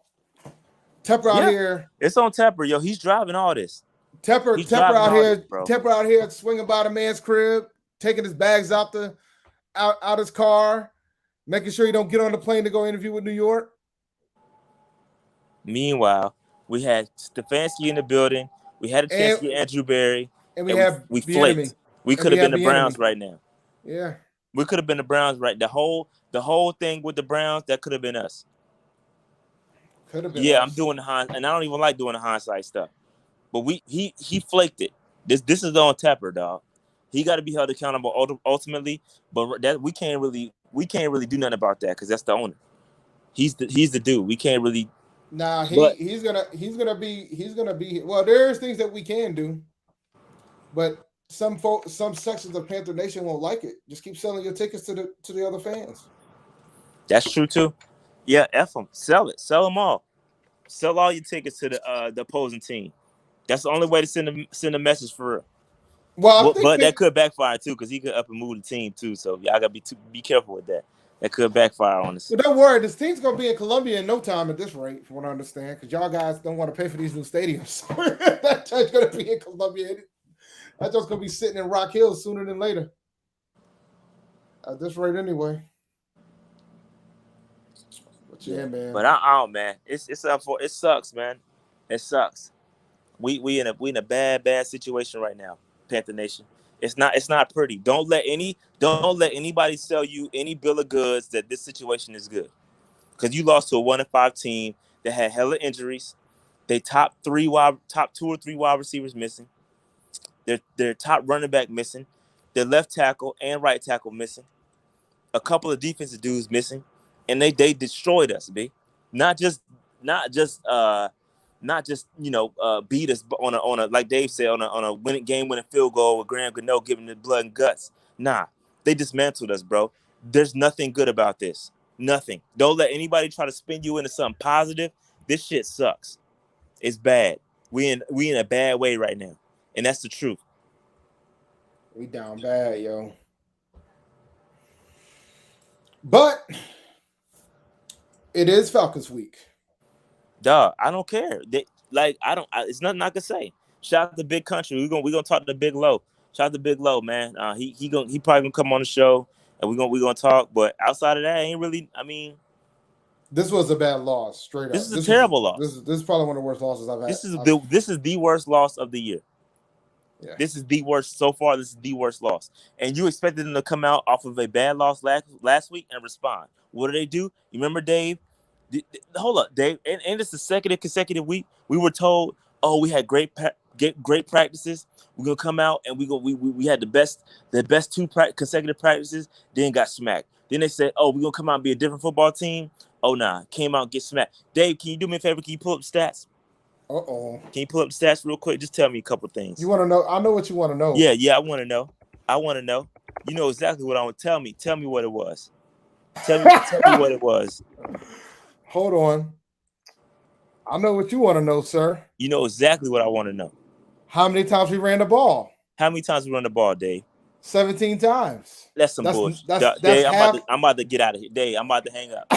Tepper out here. It's on Tepper, yo. He's driving all this. Tepper out here. Tepper out here swinging by the man's crib, taking his bags out his car, making sure he don't get on the plane to go interview with New York. Meanwhile, we had Stefanski in the building. We had a chance to get Andrew Berry, and we flaked. We could have been the Browns right now. Yeah, we could have been the Browns right. The whole thing with the Browns, that could have been us. Could have been. Yeah, us. I'm doing the hindsight, and I don't even like doing the hindsight stuff. But he flaked it. This is on Tepper, dog. He got to be held accountable ultimately. But that we can't really do nothing about that because that's the owner. He's the dude. We can't really. Nah, he's gonna be. Well, there's things that we can do, but some sections of Panther Nation won't like it. Just keep selling your tickets to the other fans. That's true too. Yeah, F them. Sell them all. Sell all your tickets to the opposing team. That's the only way to send a message for real. Well, but that could backfire too because he could up and move the team too. So y'all gotta be careful with that. That could backfire on us. Well, don't worry. This team's going to be in Columbia in no time at this rate, from what I understand, because y'all guys don't want to pay for these new stadiums. That judge's going to be in Columbia. That judge's going to be sitting in Rock Hill sooner than later. At this rate, anyway. But yeah, man. But I don't, man. It sucks, man. It sucks. We in a bad situation right now, Panther Nation. It's not pretty. Don't let anybody sell you any bill of goods that this situation is good. Because you lost to a 1-5 team that had hella injuries. They top 2 or 3 wide receivers missing. Their top running back missing. Their left tackle and right tackle missing. A couple of defensive dudes missing. And they destroyed us, B. Not just beat us on a like Dave said on a game-winning field goal with Graham Gano giving the blood and guts. Nah, they dismantled us, bro. There's nothing good about this. Nothing. Don't let anybody try to spin you into something positive. This shit sucks. It's bad. We in a bad way right now, and that's the truth. We down bad, yo. But it is Falcons week. Dog, I don't care. It's nothing I can say. Shout out to Big Country. We're gonna talk to Big Low. Shout out to Big Low, man. He probably gonna come on the show and we're gonna talk. But outside of that, ain't really. I mean, this was a bad loss. Straight up, this is a terrible loss. This is probably one of the worst losses I've had. This is the worst loss of the year. Yeah. This is the worst so far. This is the worst loss. And you expected them to come out off of a bad loss last week and respond. What do? You remember, Dave? Hold up, Dave. And it's the second consecutive week. We were told, oh, we had great practices. We're gonna come out and we had the best 2 consecutive practices. Then got smacked. Then they said, oh, we're gonna come out and be a different football team. Oh nah, came out and get smacked. Dave, can you do me a favor? Can you pull up the stats? Uh-oh. Can you pull up the stats real quick? Just tell me a couple things. You want to know? I know what you want to know. Yeah, I want to know. You know exactly what I want. Tell me what it was. Tell me what it was. Hold on. I know what you want to know, sir. You know exactly what I want to know. How many times we ran the ball? How many times we run the ball, Dave? 17 times. That's bullshit. Dave, I'm about to get out of here. Dave, I'm about to hang up.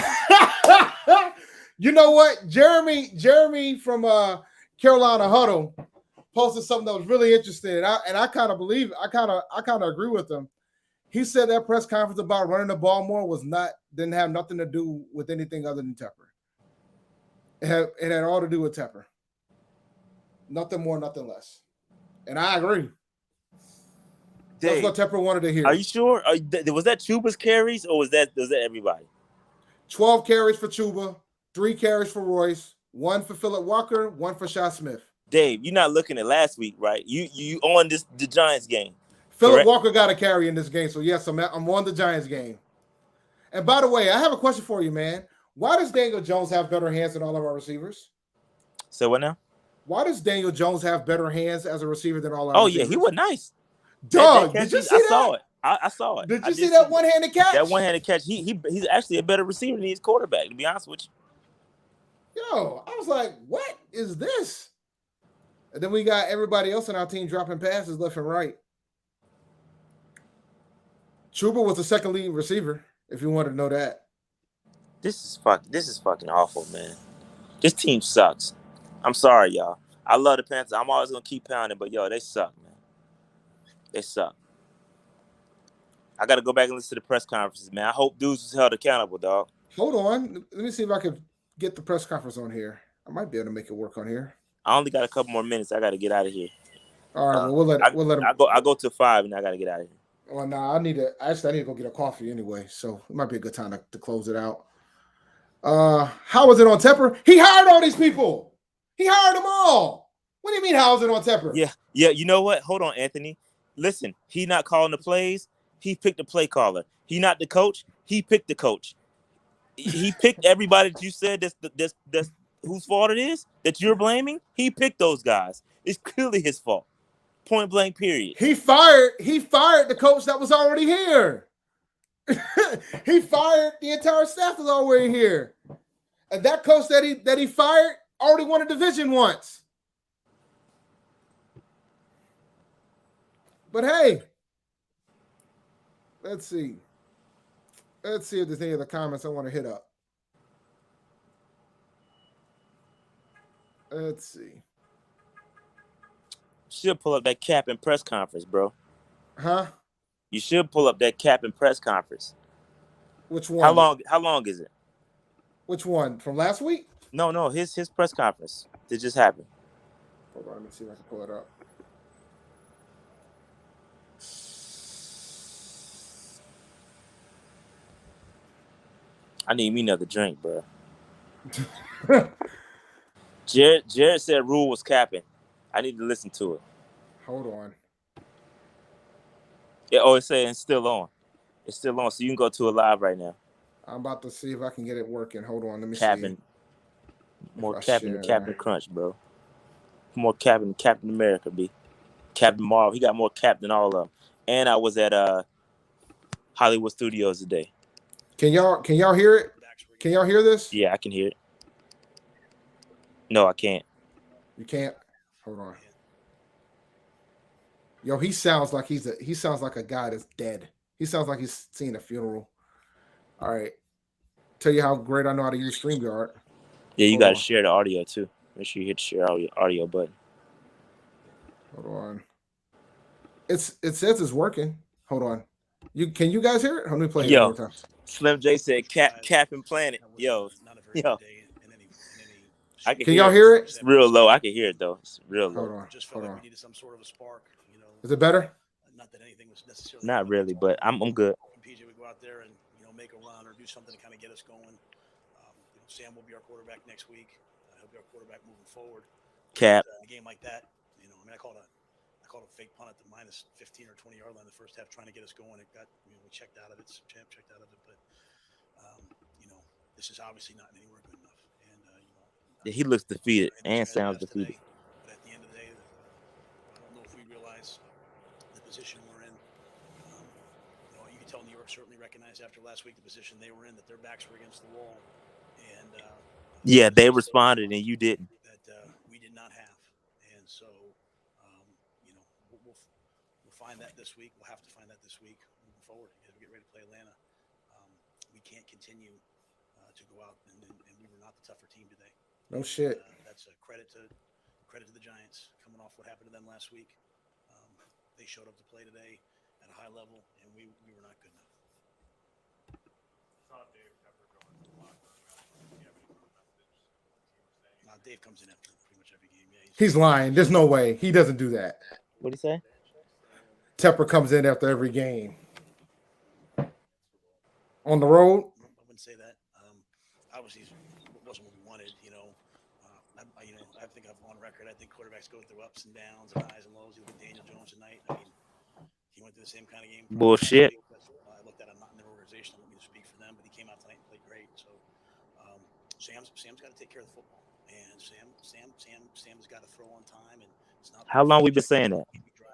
You know what? Jeremy from Carolina Huddle posted something that was really interesting, and I kind of believe I kind of agree with him. He said that press conference about running the ball more didn't have nothing to do with anything other than Tepper. It had all to do with Tepper. Nothing more, nothing less. And I agree. Dave, that's what Tepper wanted to hear. Are you sure? Was that Chuba's carries or was that everybody? 12 carries for Chuba, 3 carries for Royce, 1 for Phillip Walker, 1 for Shaw Smith. Dave, you're not looking at last week, right? You on the Giants game. Phillip Walker got a carry in this game, so yes, I'm on the Giants game. And by the way, I have a question for you, man. Why does Daniel Jones have better hands than all of our receivers? So what now? Why does Daniel Jones have better hands as a receiver than all our Oh yeah, receivers? he was nice. That Dog, catch, did you I see that? saw it. I saw it. Did I you see did see that one-handed catch? that one-handed catch. He's actually a better receiver than his quarterback. To be honest with you. Yo, I was like, what is this? And then we got everybody else on our team dropping passes left and right. Chuba was the second leading receiver, if you wanted to know that. This is fucking awful, man. This team sucks. I'm sorry, y'all. I love the Panthers. I'm always gonna keep pounding, but yo, they suck, man. They suck. I gotta go back and listen to the press conferences, man. I hope dudes was held accountable, dog. Hold on. Let me see if I can get the press conference on here. I might be able to make it work on here. I only got a couple more minutes. I gotta get out of here. All right, well, we'll let him. I go to 5 and I gotta get out of here. Well, nah, I need to go get a coffee anyway, so it might be a good time to close it out. How was it on Tepper? He hired all these people. He hired them all. What do you mean, how was it on Tepper? Yeah. You know what? Hold on, Anthony. Listen, he not calling the plays. He picked the play caller. He not the coach. He picked the coach. He picked everybody that you said that's whose fault it is that you're blaming. He picked those guys. It's clearly his fault. Point blank. Period. He fired the coach that was already here. He fired the entire staff that's already here, and that coach that he fired already won a division once. But hey, let's see if there's any other comments I want to hit up. Let's see. Should pull up that cap and press conference, bro. Huh? You should pull up that cap and press conference. Which one? How long is it? Which one? From last week? No, his press conference. It just happened. Hold on, let me see if I can pull it up. I need me another drink, bro. Jared said Rhule was capping. I need to listen to it. Hold on. It's saying it's still on. It's still on, so you can go to it live right now. I'm about to see if I can get it working. Hold on, let me Capping. see. More capping than Captain Crunch, bro. More capping than Captain America, B. Captain Marvel. He got more cap than all of them. And I was at Hollywood Studios today. Can y'all hear it? Can y'all hear this? Yeah, I can hear it. No, I can't. You can't? Hold on. Yo, he sounds like a guy that's dead. He sounds like he's seen a funeral. All right. Tell you how great I know how to use StreamYard. Yeah, you got to share the audio too. Make sure you hit the share audio button. Hold on. It says it's working. Hold on. Can you guys hear it? Let me play it one more time. Slim J said cap and planet. Yo. Can y'all hear it? It's real low. I can hear it though. It's real low. Hold on. Just felt like we needed some sort of a spark. Is it better? Not that anything was necessarily. Not really, but I'm good. PJ would go out there and make a run or do something to kind of get us going. Sam will be our quarterback next week. He'll be our quarterback moving forward. Cap. In a game like that, I called a fake punt at the minus 15 or 20 yard line the first half, trying to get us going. It got we checked out of it. Champ checked out of it, but this is obviously not anywhere good enough. And he looks defeated and sounds defeated. But at the end of the day, I don't know if we realize the position we're in. You can tell New York certainly recognized after last week the position they were in, that their backs were against the wall, and they responded and you didn't. That we did not have, and so we'll find that this week. We'll have to find that this week moving forward as we get ready to play Atlanta. We can't continue to go out and we were not the tougher team today. No shit. That's a credit to the Giants coming off what happened to them last week. They showed up to play today at a high level, and we were not good enough. Dave comes in after pretty much every game. Yeah, he's lying. There's no way. He doesn't do that. What'd he say? Tepper comes in after every game. On the road? I wouldn't say that. Obviously, it wasn't what we wanted. I think I'm on record. I think quarterbacks go through ups and downs and highs and lows. You look at Daniel Jones tonight. I mean, he went through the same kind of game. Bullshit. I looked at him not in their organization. I don't mean to speak for them, but he came out tonight and played great. So, Sam's got to take care of the football, and Sam's got to throw on time, and it's not. How long we been saying that?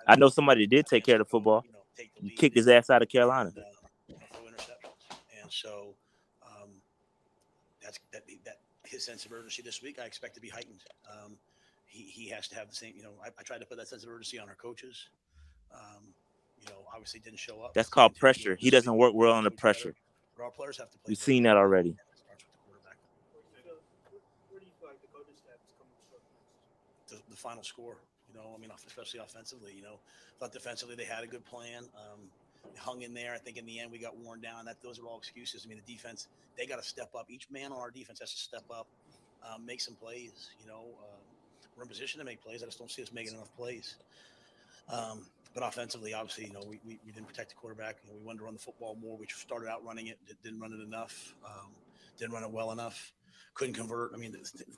I know somebody did take care of the football. Take the You lead kicked his ass out of Carolina. and, throw interceptions, and so that his sense of urgency this week I expect to be heightened. He has to have the same. I tried to put that sense of urgency on our coaches. Obviously didn't show up. That's called pressure. He doesn't work well under pressure. But our players have to play. We've seen that already. It starts with the quarterback. Where do you feel like the coaching staff is coming short? The final score. Especially offensively. Thought defensively they had a good plan. Hung in there. I think in the end we got worn down. Those are all excuses. The defense, they got to step up. Each man on our defense has to step up, make some plays. We're in position to make plays. I just don't see us making enough plays. But offensively, obviously, we didn't protect the quarterback. We wanted to run the football more. We started out running it, didn't run it enough, didn't run it well enough, couldn't convert.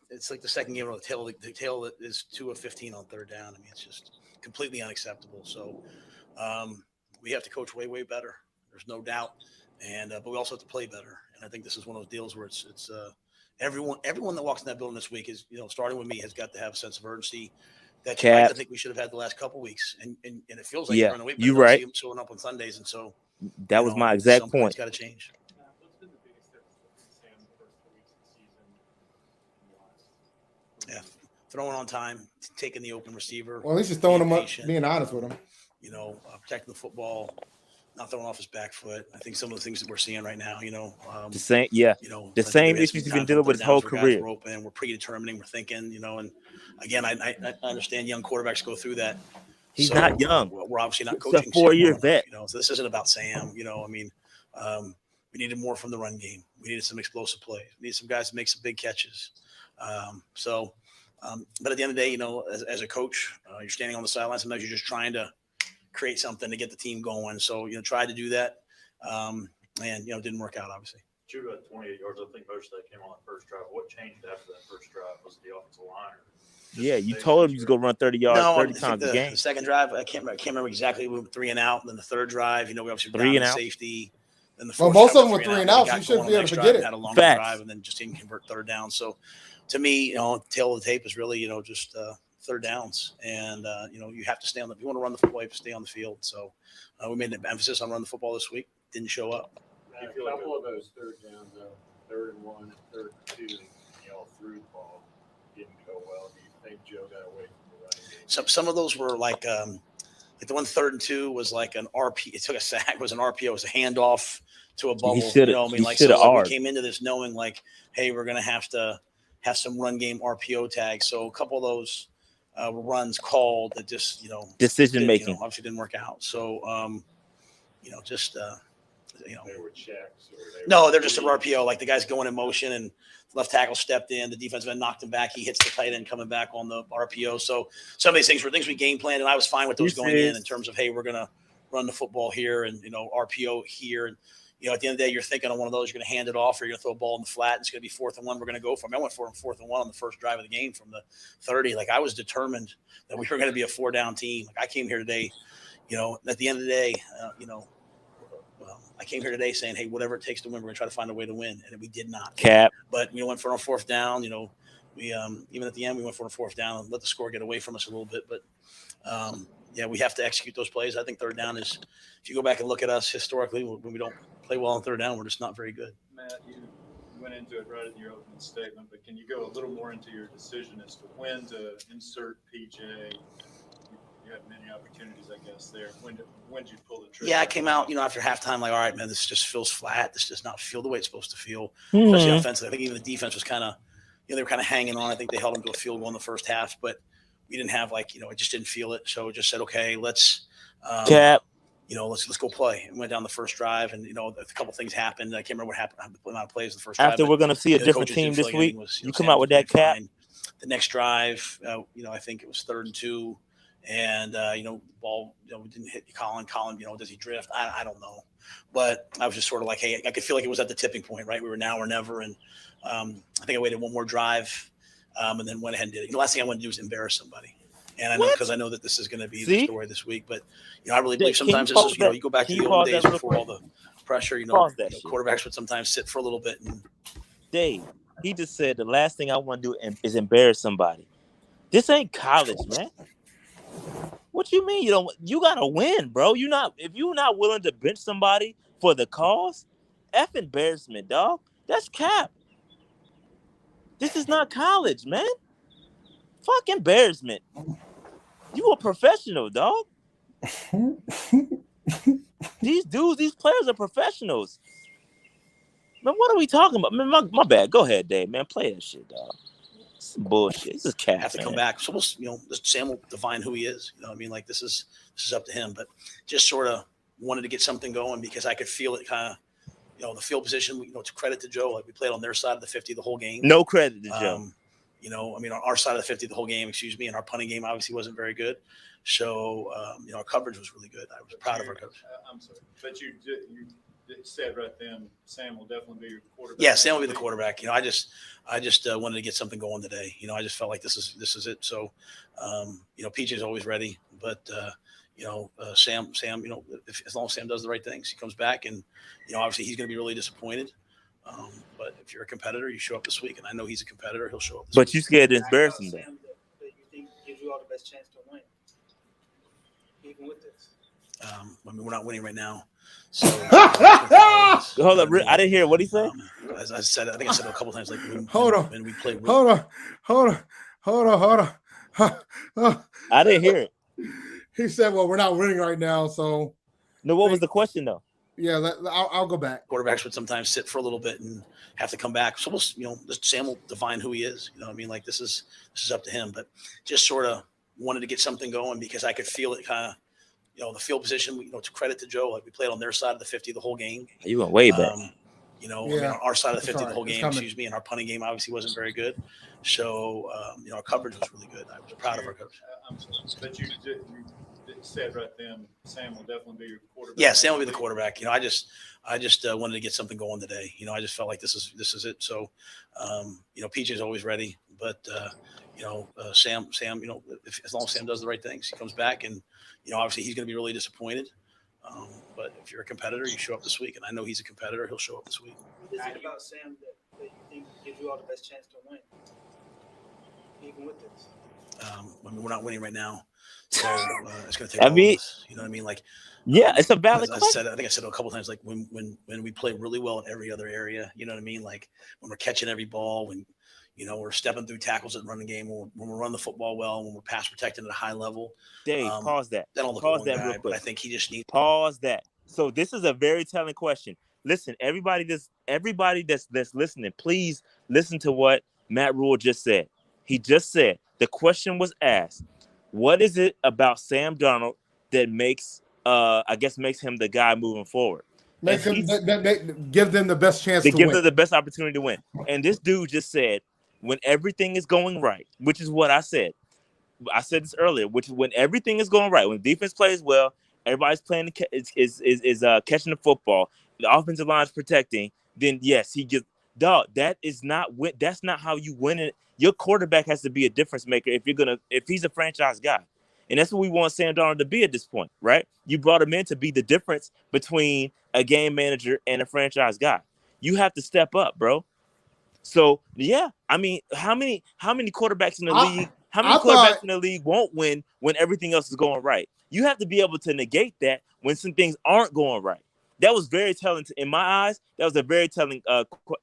It's like the second game of the tail that is 2 of 15 on third down. It's just completely unacceptable. So we have to coach way, way better. There's no doubt. But we also have to play better. And I think this is one of those deals where it's everyone that walks in that building this week is, starting with me, has got to have a sense of urgency. That I think we should have had the last couple weeks, and it feels like we're in a week. You're right. Showing up on Sundays, and so that was my exact point. It's got to change. What's been the biggest difference between Sam in the first 4 weeks of the season and the last? Yeah, throwing on time, taking the open receiver. Well, at least he's throwing him up, being honest with him. Protecting the football, not throwing off his back foot. I think some of the things that we're seeing right now, the same, the same issues he's been dealing with his whole career. We're open, we're predetermining, we're thinking, and again, I understand young quarterbacks go through that. He's not young. We're obviously not coaching. He's a 4-year vet. So this isn't about Sam. We needed more from the run game. We needed some explosive plays. We needed some guys to make some big catches. But at the end of the day, as a coach, you're standing on the sidelines. Sometimes you're just trying to create something to get the team going. So, tried to do that. And, it didn't work out, obviously. Drew had 28 yards. I think most of that came on the first drive. What changed after that first drive? Was it the offensive line? Yeah, you told him he was going to run 30 yards 30 times a game. The second drive, I can't remember exactly. We were 3 and out. And then the third drive, we obviously 3 and out. Safety. Then the well, most of them were 3 and out. So you shouldn't be able to forget it. Had a longer drive and then just didn't convert third down. So, to me, tail of the tape is really, just third downs. And, you have to stay on if you want to run the football, you have to stay on the field. So, we made an emphasis on running the football this week. Didn't show up. A couple of those third downs, 3rd and 1, 3rd and 2, threw the ball, didn't go well. Do you think Joe got away from the running game? Some of those were like the one 3rd and 2 was like an RP. It took a sack. It was an RPO. It was a handoff to a bubble. We came into this knowing hey, we're going to have some run game RPO tags. So a couple of those runs called that just, decision making obviously didn't work out. So, They were checks. No, they're just a RPO. Like the guy's going in motion and left tackle stepped in. The defensive end knocked him back. He hits the tight end coming back on the RPO. So some of these things were things we game planned, and I was fine with those going in terms of, hey, we're going to run the football here and, RPO here. And, at the end of the day, you're thinking on one of those, you're going to hand it off or you're going to throw a ball in the flat. And it's going to be 4th and 1. We're going to go for them. I went for 4th and 1 on the first drive of the game from the 30. I was determined that we were going to be a 4-down team. I came here today, at the end of the day, I came here today saying, hey, whatever it takes to win, we're going to try to find a way to win. And we did not. But we went for a 4th down. We even at the end, we went for a 4th down and let the score get away from us a little bit. But, we have to execute those plays. I think 3rd down is, if you go back and look at us historically, when we don't play well on 3rd down, we're just not very good. Matt, you went into it right in your opening statement, but can you go a little more into your decision as to when to insert PJ? You had many opportunities, I guess, there. When did you pull the trigger? Yeah, I came out, after halftime, all right, man, this just feels flat. This does not feel the way it's supposed to feel, especially offensively. I think even the defense was kind of, they were kind of hanging on. I think they held them to a field goal in the first half, but we didn't have I just didn't feel it. So we just said, okay, let's let's go play. And went down the first drive, and a couple things happened. I can't remember what happened. The amount of plays the first drive. After we're going to see a different team this week, you come out with that cap. The next drive, I think it was 3rd and 2. And, ball, didn't hit Colin. Colin, does he drift? I don't know. But I was just sort of like, hey, I could feel like it was at the tipping point, right? We were now or never. And I think I waited one more drive and then went ahead and did it. The last thing I wanted to do was embarrass somebody. And I know because I know that this is going to be the story this week. But, I really believe sometimes this is, you go back to the old days before all the pressure, quarterbacks would sometimes sit for a little bit. And Dave, He just said the last thing I want to do is embarrass somebody. This ain't college, man. What you mean you don't? You gotta win, bro. If you're not willing to bench somebody for the cause, F embarrassment, dog. That's cap. This is not college, man. Fuck embarrassment. You a professional, dog. These players are professionals. Man, what are we talking about? Man, my bad. Go ahead, Dave. Man, play that shit, dog. This is bullshit. This is cap. Have to come back. So Sam will define who he is. You know what I mean? Like this is up to him. But just sort of wanted to get something going because I could feel it kind of, the field position. To credit to Joe, like we played on their side of the 50 the whole game. No credit to Joe. On our side of the 50 the whole game, and our punting game obviously wasn't very good. So, our coverage was really good. I was proud of our coach. I'm sorry, but you said right then, Sam will definitely be your quarterback. Yeah, Sam will be the quarterback. I just wanted to get something going today. I just felt like this is it. So, PJ is always ready, but Sam, as long as Sam does the right things, he comes back, and obviously he's going to be really disappointed. But if you're a competitor, you show up this week, and I know he's a competitor. He'll show up. But you scared to embarrass him, though. That you think gives you all the best chance to win, even with this. We're not winning right now. So hold up, I didn't hear what he said. As I said, I think I said it a couple times. Like when we play. Hold on. I didn't hear it. He said, "Well, we're not winning right now." So, no, what was the question though? Yeah, I'll go back. Quarterbacks would sometimes sit for a little bit and have to come back. So Sam will define who he is. You know what I mean? Like this is up to him. But just sort of wanted to get something going because I could feel it kind of. The field position, to credit to Joe, like we played on their side of the 50 the whole game. You went way back. Our side of the 50 the whole game, and our punting game obviously wasn't very good. So, our coverage was really good. I was proud of our coach. I'm sorry, but you said right then, Sam will definitely be your quarterback. Yeah, Sam will be the quarterback. I just wanted to get something going today. I just felt like this is it. So, PJ is always ready, but Sam, as long as Sam does the right things, he comes back, and obviously he's going to be really disappointed. But if you're a competitor, you show up this week, and I know he's a competitor. He'll show up this week. What is it about Sam that you think gives you all the best chance to win, even with this? We're not winning right now, so it's going to take. You know what I mean? Like, yeah, it's a valid question. I think I said it a couple of times. Like when we play really well in every other area, you know what I mean? Like when we're catching every ball, when we're stepping through tackles at running game, when we run the football well, when we're pass protecting at a high level. Dave, pause that. Pause that real quick. But I think he just needs pause that. So this is a very telling question. Listen, everybody that's listening, please listen to what Matt Rhule just said. He just said the question was asked, what is it about Sam Darnold that makes him the guy moving forward? Give them the best chance to win. Give them the best opportunity to win. And this dude just said, when everything is going right, which is what I said. I said this earlier, which is when everything is going right, when defense plays well, everybody's playing catching the football, the offensive line is protecting, then yes, he gets that's not how you win it. Your quarterback has to be a difference maker if he's a franchise guy. And that's what we want Sam Darnold to be at this point, right? You brought him in to be the difference between a game manager and a franchise guy. You have to step up, bro. So yeah, I mean, how many quarterbacks in the league? How many quarterbacks in the league won't win when everything else is going right? You have to be able to negate that when some things aren't going right. That was very telling in my eyes. That was a very telling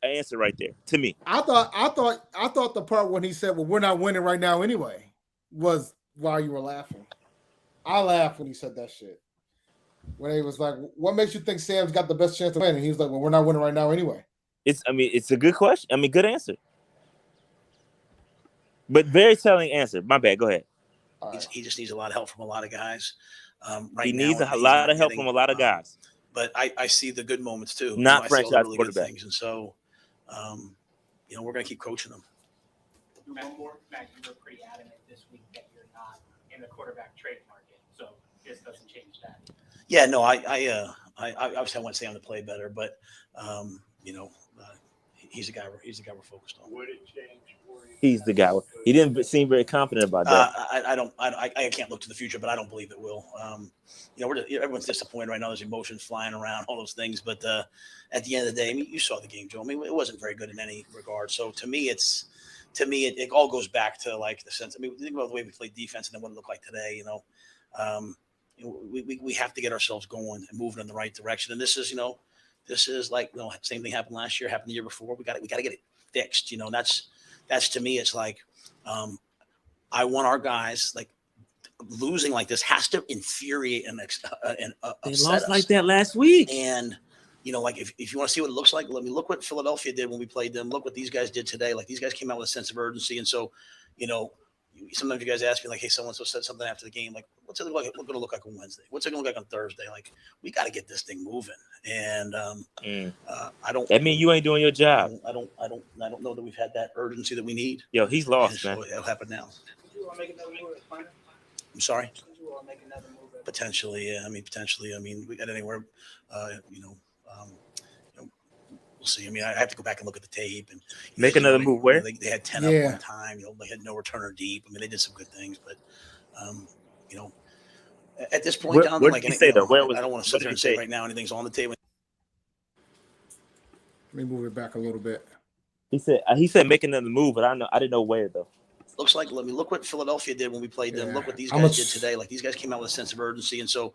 answer right there to me. I thought the part when he said, "Well, we're not winning right now anyway," was why you were laughing. I laughed when he said that shit. When he was like, "What makes you think Sam's got the best chance to win?" And he was like, "Well, we're not winning right now anyway." It's a good question. Good answer. But very telling answer. My bad. Go ahead. He just needs a lot of help from a lot of guys. He needs a lot of help from a lot of guys. But I see the good moments too. Not franchise really quarterback. And so, we're going to keep coaching them. Matt, you were pretty adamant this week that you're not in the quarterback trade market, so this doesn't change that. Yeah, no, I obviously I want Sam to play better, but he's the guy we're focused on. Would it change for you? He's the guy. He didn't seem very confident about that. I can't look to the future, but I don't believe it will. Everyone's disappointed right now. There's emotions flying around, all those things. But at the end of the day, I mean, you saw the game, Joe. I mean, it wasn't very good in any regard. So to me, it all goes back to like the sense. I mean, think about the way we played defense and then what it looked like today. We have to get ourselves going and moving in the right direction. And this is like, same thing happened last year, happened the year before. We got to get it fixed. That's to me, it's like, I want our guys like losing like this has to infuriate and They upset lost us. like that last week. And like if you want to see what it looks like, look what Philadelphia did when we played them. Look what these guys did today. Like these guys came out with a sense of urgency. And so, sometimes you guys ask me like, hey, someone said something after the game, like, what's it look like? What's going to look like on Wednesday? What's it going to look like on Thursday? Like, we got to get this thing moving. And I don't. That mean you ain't doing your job. I don't know that we've had that urgency that we need. Yo, he's lost, And man. so it'll happen now. Did you all make another move at punter? I'm sorry. Did you all make another move at Potentially, yeah. Potentially. We got anywhere. We'll see. I have to go back and look at the tape and Make another move where? They had 10 up one time. They had no returner deep. They did some good things, but at this point, John, what like did he say, though? Where was- I don't want to what sit did there he and say say? right now anything's on the table. Let me move it back a little bit. He said make another move, but I didn't know where though. Looks like look what Philadelphia did when we played them. Yeah. Look what these guys did today. Like these guys came out with a sense of urgency, and so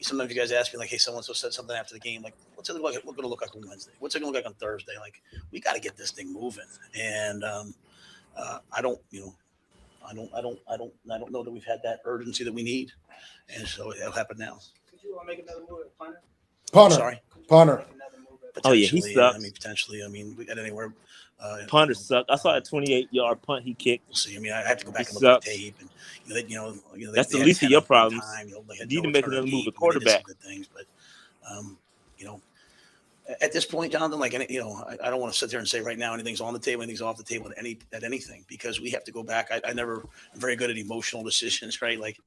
sometimes you guys ask me like, hey, someone said something after the game, like, what's it look like? What's going to look like on Wednesday? What's it going to look like on Thursday? Like, we got to get this thing moving, and I don't know that we've had that urgency that we need, and so it'll happen now. Could you all make another move at punter? Punter. Sorry. Could you all Punter. make another move at Oh, yeah, he Potentially, sucks. Potentially. We got anywhere. Punter sucked. I saw a 28-yard punt he kicked. We'll see. I have to go back He and look at the sucks. tape, and That's they the had least of 10 your up one problems. time, they had You need no to make returner another move deep, at they did some quarterback. good things, but at this point, Jonathan, like I don't want to sit there and say right now anything's on the table, anything's off the table at anything, because we have to go back. I never am very good at emotional decisions, right? Like,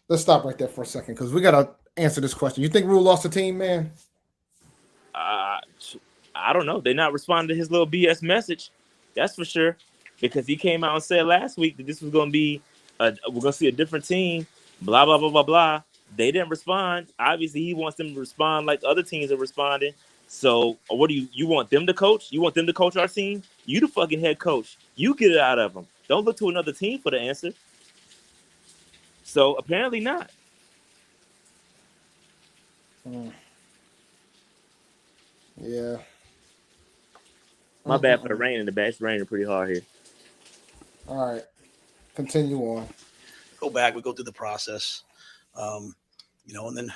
Let's stop right there for a second because we got to answer this question. You think Rhule lost the team, man? I don't know. They're not responding to his little BS message. That's for sure. Because he came out and said last week that this was going to be, we're going to see a different team, blah, blah, blah, blah, blah. They didn't respond. Obviously, he wants them to respond like other teams are responding. So what do you want them to coach? You want them to coach our team? You the fucking head coach. You get it out of them. Don't look to another team for the answer. So apparently not. Yeah. My bad for the rain in the back. It's raining pretty hard here. All right. Continue on. go back, we go through the process, and then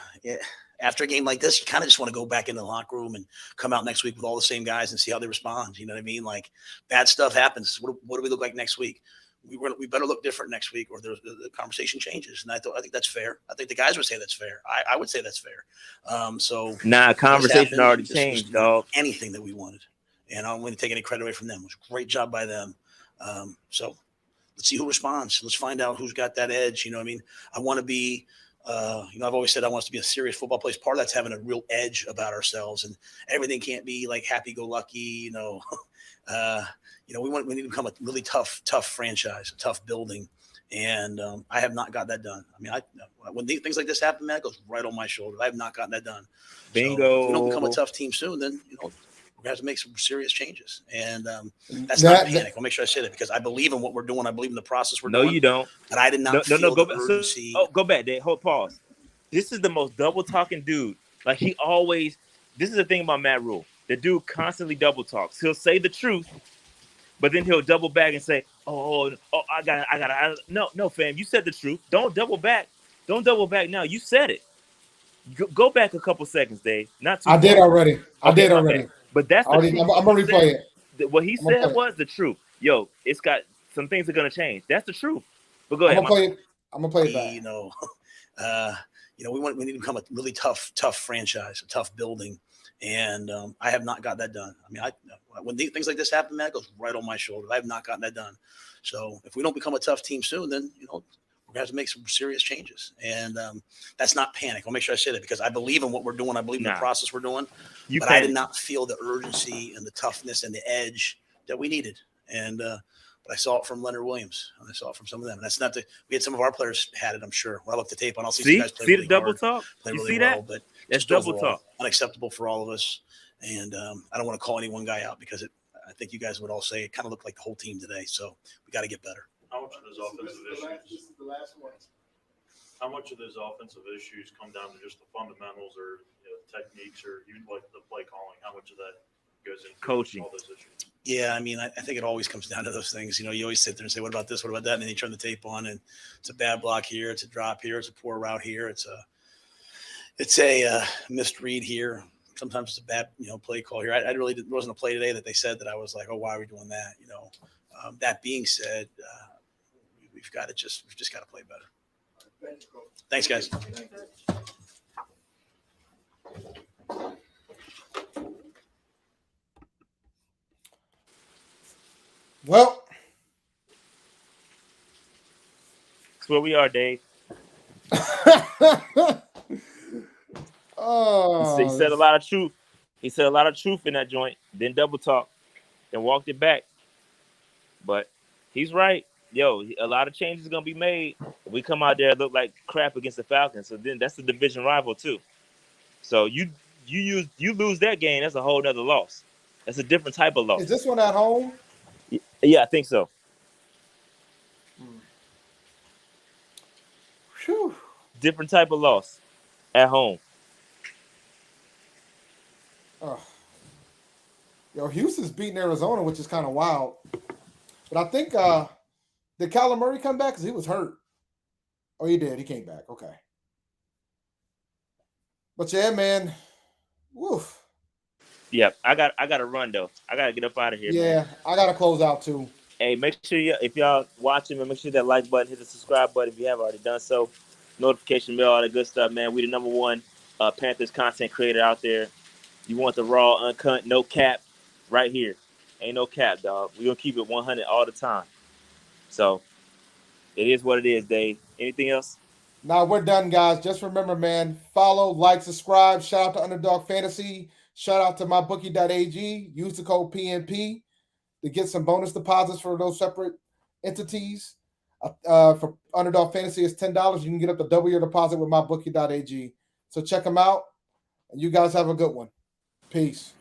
after a game like this, you kind of just want to go back into the locker room and come out next week with all the same guys and see how they respond. You know what I mean? Like, bad stuff happens. What do we look like next week? We better look different next week, or the conversation changes. And I think that's fair. I think the guys would say that's fair. I would say that's fair. Conversation already changed, dog. Anything that we wanted, and I don't want to take any credit away from them. It was a great job by them. So let's see who responds. Let's find out who's got that edge. You know what I mean? I want to be. I've always said I want us to be a serious football place. Part of that's having a real edge about ourselves, and everything can't be like happy-go-lucky. We need to become a really tough franchise, a tough building, and I have not got that done. I mean, when things like this happen, man, it goes right on my shoulder. I have not gotten that done. Bingo. So if we don't become a tough team soon, then we're gonna have to make some serious changes, and that's not panic. I'll make sure I say that because I believe in what we're doing. I believe in the process we're doing. No, you don't. But I did not. No. Go back. Urgency. Go back. Dave. Hold. Pause. This is the most double talking dude. Like he always. This is the thing about Matt Rhule. The dude constantly double talks. He'll say the truth, but then he'll double back and say, "Oh, I got." No, fam. You said the truth. Don't double back. Don't double back now. You said it. Go back a couple seconds, Dave. Not too. I did already. Okay. But that's I'm gonna replay it. What he said was the truth. Yo, it's got some things are gonna change. That's the truth. But go ahead. I'm gonna play it back. We need to become a really tough franchise, a tough building, and I have not got that done. I mean, when things like this happen, man, it goes right on my shoulder. I have not gotten that done. So if we don't become a tough team soon, then we're we're going to have to make some serious changes. And that's not panic. I'll make sure I say that because I believe in what we're doing. I believe in the process we're doing. But I did not feel the urgency and the toughness and the edge that we needed. And but I saw it from Leonard Williams, and I saw it from some of them. And that's not we had some of our players had it, I'm sure. When I look at the tape on, I'll see some guys play really the double hard, talk. play You really see well, that? but That's just double overall, talk. unacceptable for all of us. And I don't want to call any one guy out because I think you guys would all say it kind of looked like the whole team today. So we got to get better. How much of those offensive issues? This is the last one. How much of those offensive issues come down to just the fundamentals or techniques or even like the play calling? How much of that goes into coaching? All those issues? Yeah, I mean, I think it always comes down to those things. You always sit there and say, "What about this? What about that?" And then you turn the tape on, and it's a bad block here, it's a drop here, it's a poor route here, it's a missed read here. Sometimes it's a bad play call here. I really wasn't a play today that they said that I was like, "Oh, why are we doing that?" That being said, we've just got to play better. Thanks, guys. Well, That's where we are, Dave. oh, He said a lot of truth. He said a lot of truth in that joint. Then double talk, then walked it back. But he's right. Yo, a lot of changes are gonna be made. If we come out there and look like crap against the Falcons, so then that's the division rival too. So you lose that game, that's a whole nother loss. That's a different type of loss. is this one at home? Yeah, I think so. Whew. Different type of loss at home. Yo, Houston's beating Arizona, which is kind of wild. But I think did Kyler Murray come back? Because he was hurt. Oh, he did. He came back. Okay. But yeah, man. Woof. Yeah, I got to run though. I got to get up out of here. Yeah, man. I got to close out too. Hey, make sure if y'all watching, make sure that like button, hit the subscribe button if you haven't already done so. Notification bell, all that good stuff, man. We the number one Panthers content creator out there. You want the raw, uncut, no cap, right here. Ain't no cap, dog. We gonna keep it 100 all the time. So it is what it is, Dave. Anything else? Now we're done, guys. Just remember, man, follow, like, subscribe. Shout out to Underdog Fantasy. Shout out to mybookie.ag. Use the code PNP to get some bonus deposits for those separate entities. For Underdog Fantasy, it's $10. You can get up to double your deposit with mybookie.ag. So check them out, and you guys have a good one. Peace.